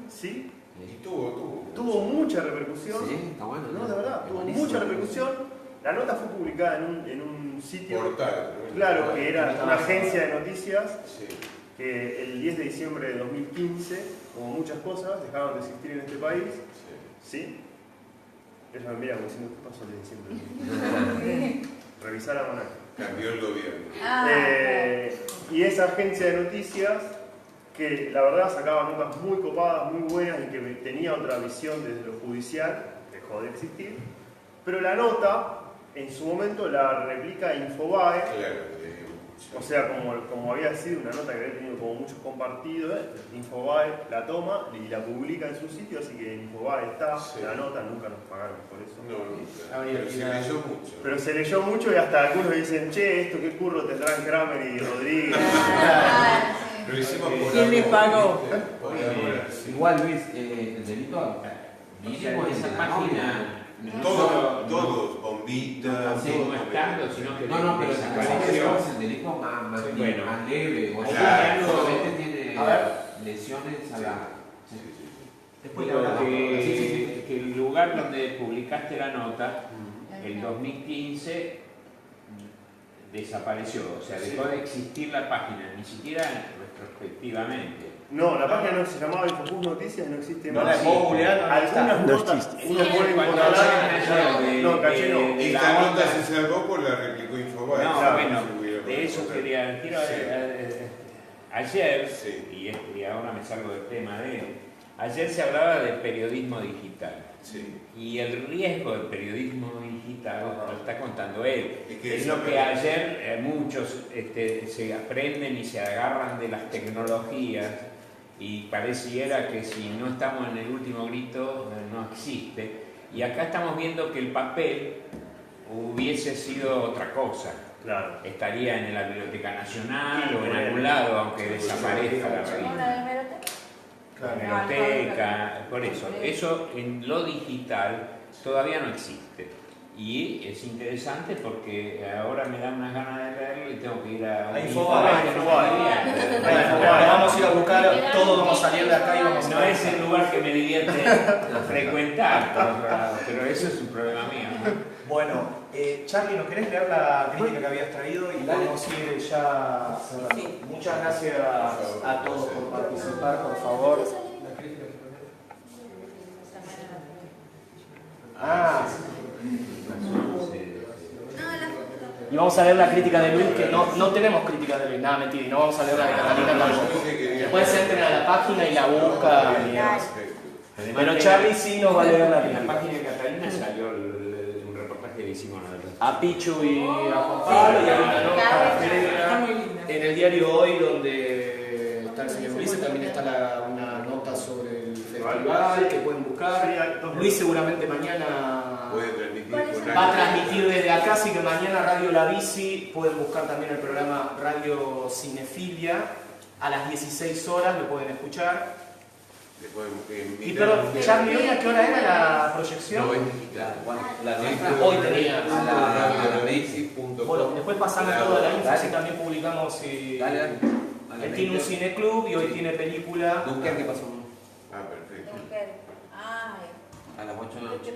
¿Sí? Y tuvo mucha repercusión. Sí, está bueno. No, de verdad, tuvo mucha repercusión. La nota fue publicada en un sitio portal, claro, que era una agencia de noticias, que el 10 de diciembre de 2015, como muchas cosas, dejaron de existir en este país. ¿Sí? Ella me mira como diciendo, ¿qué pasó el 10 de diciembre? Revisar la mano. Cambió el gobierno. Y esa agencia de noticias, que la verdad sacaba notas muy copadas, muy buenas y que tenía otra visión desde lo judicial, dejó de existir. Pero la nota, en su momento, la replica Infobae. O sea, como había sido una nota que había tenido como muchos compartidos, Infobae la toma y la publica en su sitio, así que en Infobae está, la nota, nunca nos pagaron por eso. Pero se leyó mucho. Pero se leyó mucho y hasta algunos dicen, che, esto qué curro tendrán Kramer y Rodríguez. Lo hicimos por ¿quién les pagó? Igual, Luis, el delito mínimo es esa página. Todos, bombitas. No estando, sino que no, pero desapareció. es el delito más leve. O sea, solamente tiene lesiones a la. Que el lugar donde publicaste la nota, el 2015, desapareció. O sea, dejó de existir la página, ni siquiera retrospectivamente. No, la página no se llamaba Infopus Noticias y no existe más. No la puedo googlear, algunas notas, uno puede encontrar. No, caché no. Esta nota se salvó por la replicó Infobae. No, bueno, de eso quiero ayer, y ahora me salgo del tema de él, ayer se hablaba del periodismo digital. Y el riesgo del periodismo digital lo está contando él. Es lo que ayer muchos se aprenden y se agarran de las tecnologías y pareciera que si no estamos en el último grito no existe. Y acá estamos viendo que el papel hubiese sido otra cosa. Claro. Estaría en la Biblioteca Nacional o en algún lado, aunque desaparezca la revista. La biblioteca, por eso en lo digital todavía no existe. Y es interesante porque ahora me da unas ganas de verlo y tengo que ir a Infobae. Vamos a ir a buscar, todos vamos a salir de acá y vamos a No es el lugar que me divierte frecuentar, por otro lado, pero eso es un problema mío, ¿no? Bueno, Charlie, ¿nos querés leer la crítica que habías traído? Y vamos a ir ya cerrando. Muchas gracias a todos por participar, por favor. Y vamos a leer la crítica de Luis, que no tenemos crítica de Luis, nada, mentira, y no vamos a leer la de Catalina tampoco. Después se entren a la página y la buscan y demás. Pero Charlie sí nos va a leer la crítica. En la página de Catalina salió un reportaje que le hicimos a Pichu y a Juan Pablo, y hay una nota en el diario Hoy donde está el señor Ulises, también está una nota sobre el festival que pueden buscar. Luis seguramente mañana va a transmitir desde acá, así que mañana Radio La Bici, pueden buscar también el programa Radio Cinefilia, a las 16 horas lo pueden escuchar. Y pero, Charlie, ¿hoy a qué hora era la proyección? Hoy tenía Bueno, después pasando toda la info, así también publicamos. Él tiene un cineclub y hoy tiene película. ¿Qué pasó? Ah, perfecto. A las 8 de la noche.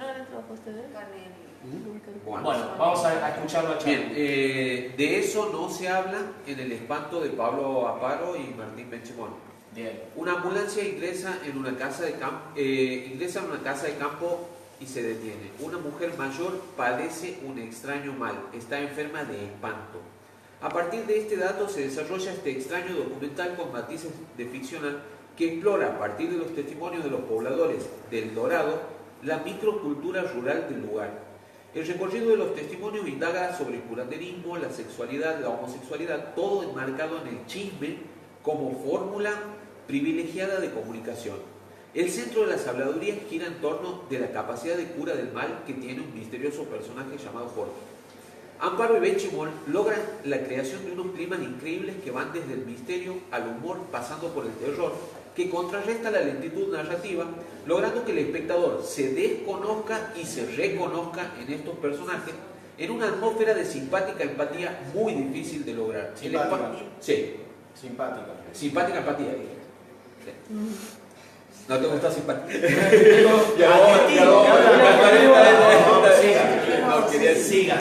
Bueno, vamos a escucharlo a Charlie. Bien, de eso no se habla en El espanto de Pablo Aparo y Martín Benchimol. Bien. Una ambulancia ingresa en una casa de campo y se detiene. Una mujer mayor padece un extraño mal, está enferma de espanto. A partir de este dato se desarrolla este extraño documental con matices de ficcional que explora a partir de los testimonios de los pobladores del Dorado la microcultura rural del lugar. El recorrido de los testimonios indaga sobre el curanderismo, la sexualidad, la homosexualidad, todo enmarcado en el chisme como fórmula privilegiada de comunicación. El centro de las habladurías gira en torno de la capacidad de cura del mal que tiene un misterioso personaje llamado Jorge. Amparo y Benchimol logran la creación de unos climas increíbles que van desde el misterio al humor pasando por el terror, que contrarresta la lentitud narrativa, logrando que el espectador se desconozca y se reconozca en estos personajes en una atmósfera de simpática empatía muy difícil de lograr. Simpática. Sí. Simpática. Simpática empatía. Sí. ¿No te gustó simpática? Siga.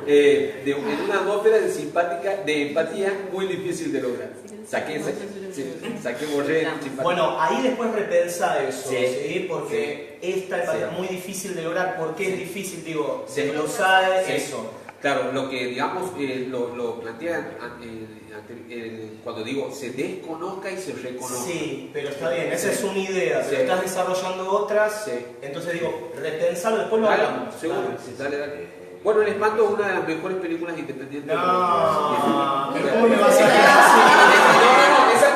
En una atmósfera de simpática, de empatía muy difícil de lograr. Saqué borré. Bueno, ahí después repensa eso, Sí. ¿sí? Porque esta empatía es muy difícil de lograr. ¿Por qué es difícil? Digo, se lo sabe eso. Claro, lo que digamos lo plantea cuando digo se desconozca y se reconozca. Sí, pero está bien, esa es una idea, pero estás desarrollando otras, entonces digo, repensarlo, después lo hablamos. Seguro, dale. Bueno, El espanto es una de las mejores películas independientes. No, pero ¿cómo me vas a dejar así? No, esa es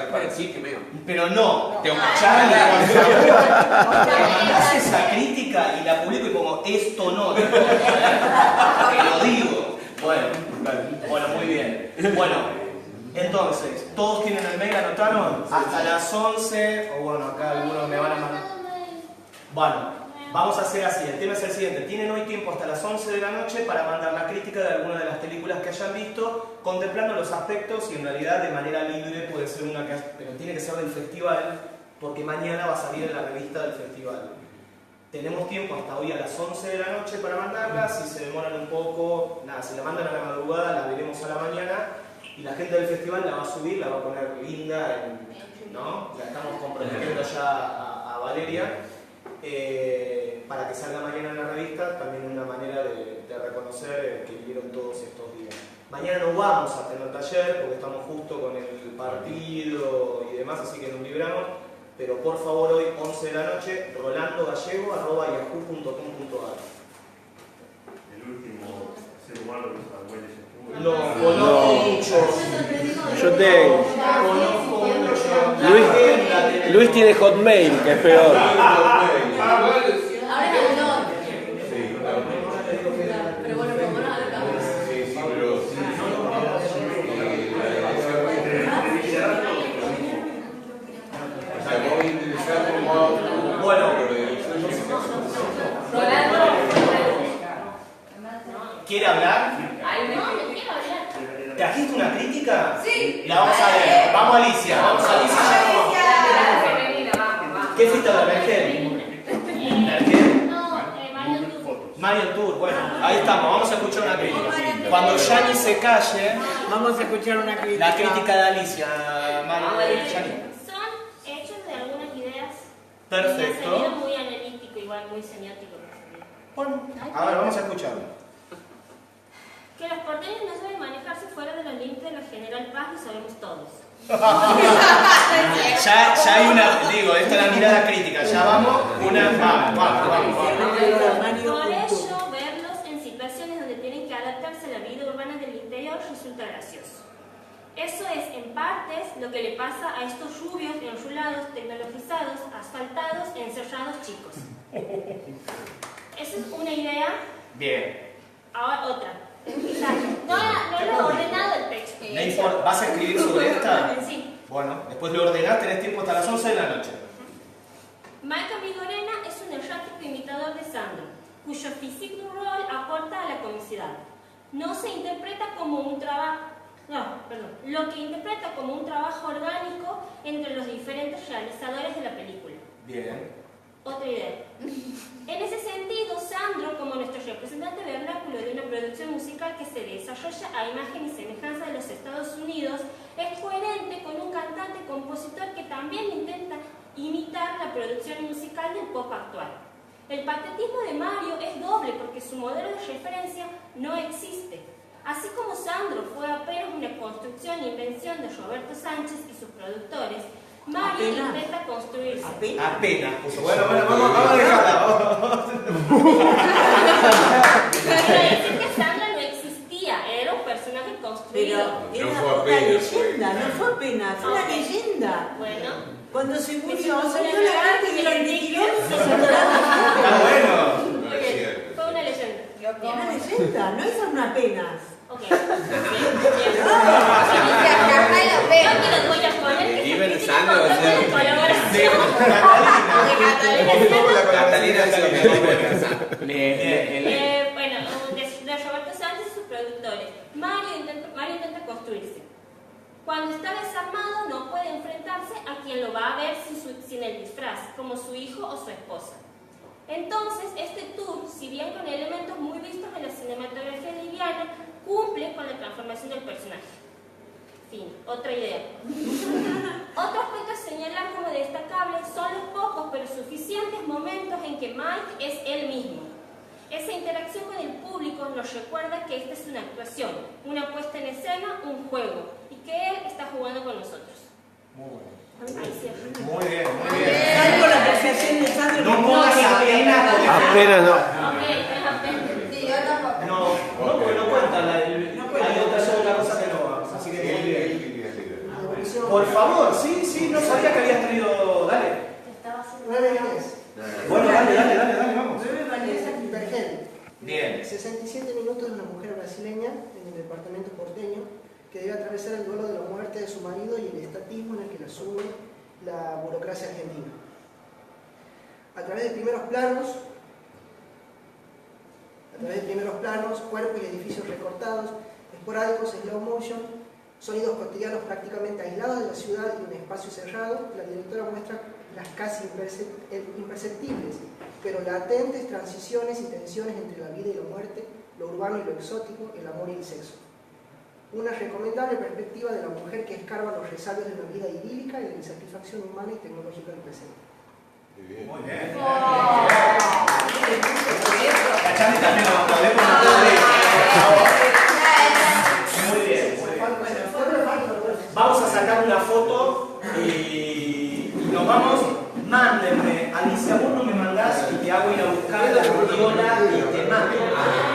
para el sitio, medio. Pero no, Charlie, haces esa crítica y la publico y como esto no, te lo digo. Bueno, muy bien. Bueno, entonces, ¿todos tienen el mail? ¿Anotaron? Hasta las 11, o bueno, acá algunos me van a mandar. Bueno, vamos a hacer así, el tema es el siguiente. Tienen hoy tiempo hasta las 11 de la noche para mandar la crítica de alguna de las películas que hayan visto, contemplando los aspectos y en realidad de manera libre puede ser una que... Pero tiene que ser del festival, porque mañana va a salir en la revista del festival. Tenemos tiempo hasta hoy a las 11 de la noche para mandarla. Si se demoran un poco, nada, si la mandan a la madrugada la veremos a la mañana y la gente del festival la va a subir, la va a poner linda, ¿no? La estamos comprometiendo ya a Valeria para que salga mañana en la revista, también una manera de reconocer que vivieron todos estos días. Mañana no vamos a tener taller porque estamos justo con el partido y demás, así que nos libramos. Pero por favor hoy, 11 de la noche, rolandogallego@yahoo.com.ar. El último ser humano que usaba huellas. Lo conozco mucho. Yo tengo. Conozco mucho. Luis tiene Hotmail, que es peor. Ahora es el menor. Pero bueno, como no alargamos. Bueno, ¿quiere hablar? ¿Trajiste una crítica? Sí. La vamos a leer. Vamos a Alicia. ¿Qué fuiste a ver, Mergel? Mario Tour, bueno, ahí estamos, vamos a escuchar una crítica. Cuando Yani se calle, vamos a escuchar una crítica. La crítica de Alicia, Yani. Son hechos de algunas ideas. Perfecto. Y ha salido muy analítico, igual muy semiótico. Bueno, a ver, vamos a escucharlo. Que los porteños no saben manejarse fuera de los límites de la General Paz lo sabemos todos. ya hay una, digo, esta es la mirada crítica, ya vamos, vamos. Por ello, verlos en situaciones donde tienen que adaptarse a la vida urbana del interior resulta gracioso. Eso es, en partes, lo que le pasa a estos rubios enrulados, tecnologizados, asfaltados, encerrados chicos. Esa es una idea. Bien. Ahora otra. No lo he ordenado el texto. No importa. ¿Vas a escribir sobre esta? Sí. Bueno, después lo ordenás, tenés tiempo hasta las 11 de la noche. Mike Migorena es un errático imitador de Sandro, cuyo physique du rôle aporta a la comicidad. No se interpreta como un trabajo... lo que interpreta como un trabajo orgánico entre los diferentes realizadores de la película. Bien. Otra idea. En ese sentido, Sandro, como nuestro representante vernáculo de una producción musical que se desarrolla a imagen y semejanza de los Estados Unidos, es coherente con un cantante-compositor que también intenta imitar la producción musical del pop actual. El patetismo de Mario es doble porque su modelo de referencia no existe. Así como Sandro fue apenas una construcción e invención de Roberto Sánchez y sus productores, Mario intenta construirse. Apenas puso. Bueno, vamos a dejarla. Quiero decir que Sandra no existía, era un personaje construido. Pero era una leyenda, no fue apenas, fue una leyenda. Bueno. Cuando se murió, salió la gente que lo retiró y se soltó la Está bueno. Muy bien, fue una leyenda. Una leyenda, no es una apenas. Ok. Yo que los voy a poner que se critican con de colaboración. Catalina está lo que Bueno, de Roberto Sánchez y sus productores. Mario intenta construirse. Cuando está desarmado no puede enfrentarse a quien lo va a ver sin el disfraz, como su hijo o su esposa. Entonces, este tour, si bien con elementos muy vistos en la cinematografía liviana, cumple con la transformación del personaje. Fin. Otra idea. Otro aspecto a señalar como destacable son los pocos pero suficientes momentos en que Mike es él mismo. Esa interacción con el público nos recuerda que esta es una actuación, una puesta en escena, un juego, y que él está jugando con nosotros. Muy bueno. Muy bien, muy bien. Salvo la apreciación de Sandro. No pongas apenas. Apenas no. Sí, yo tampoco. No, porque no cuentan. Hay otra segunda cosa que no va. Así que muy bien. Por favor, sí, no sabía que habías traído. Dale. 9 millones. Bueno, dale, vamos. Divergente. Bien. 67 minutos de una mujer brasileña en el departamento porteño que debe atravesar el duelo de la muerte de su marido y el estatismo en el que la asume la burocracia argentina. A través de primeros planos, cuerpos y edificios recortados, esporádicos, slow motion, sonidos cotidianos prácticamente aislados de la ciudad y un espacio cerrado, la directora muestra las casi imperceptibles, pero latentes transiciones y tensiones entre la vida y la muerte, lo urbano y lo exótico, el amor y el sexo. Una recomendable perspectiva de la mujer que escarba los resabios de una vida idílica y la insatisfacción humana y tecnológica del presente. Muy bien. Cachani también lo hablé con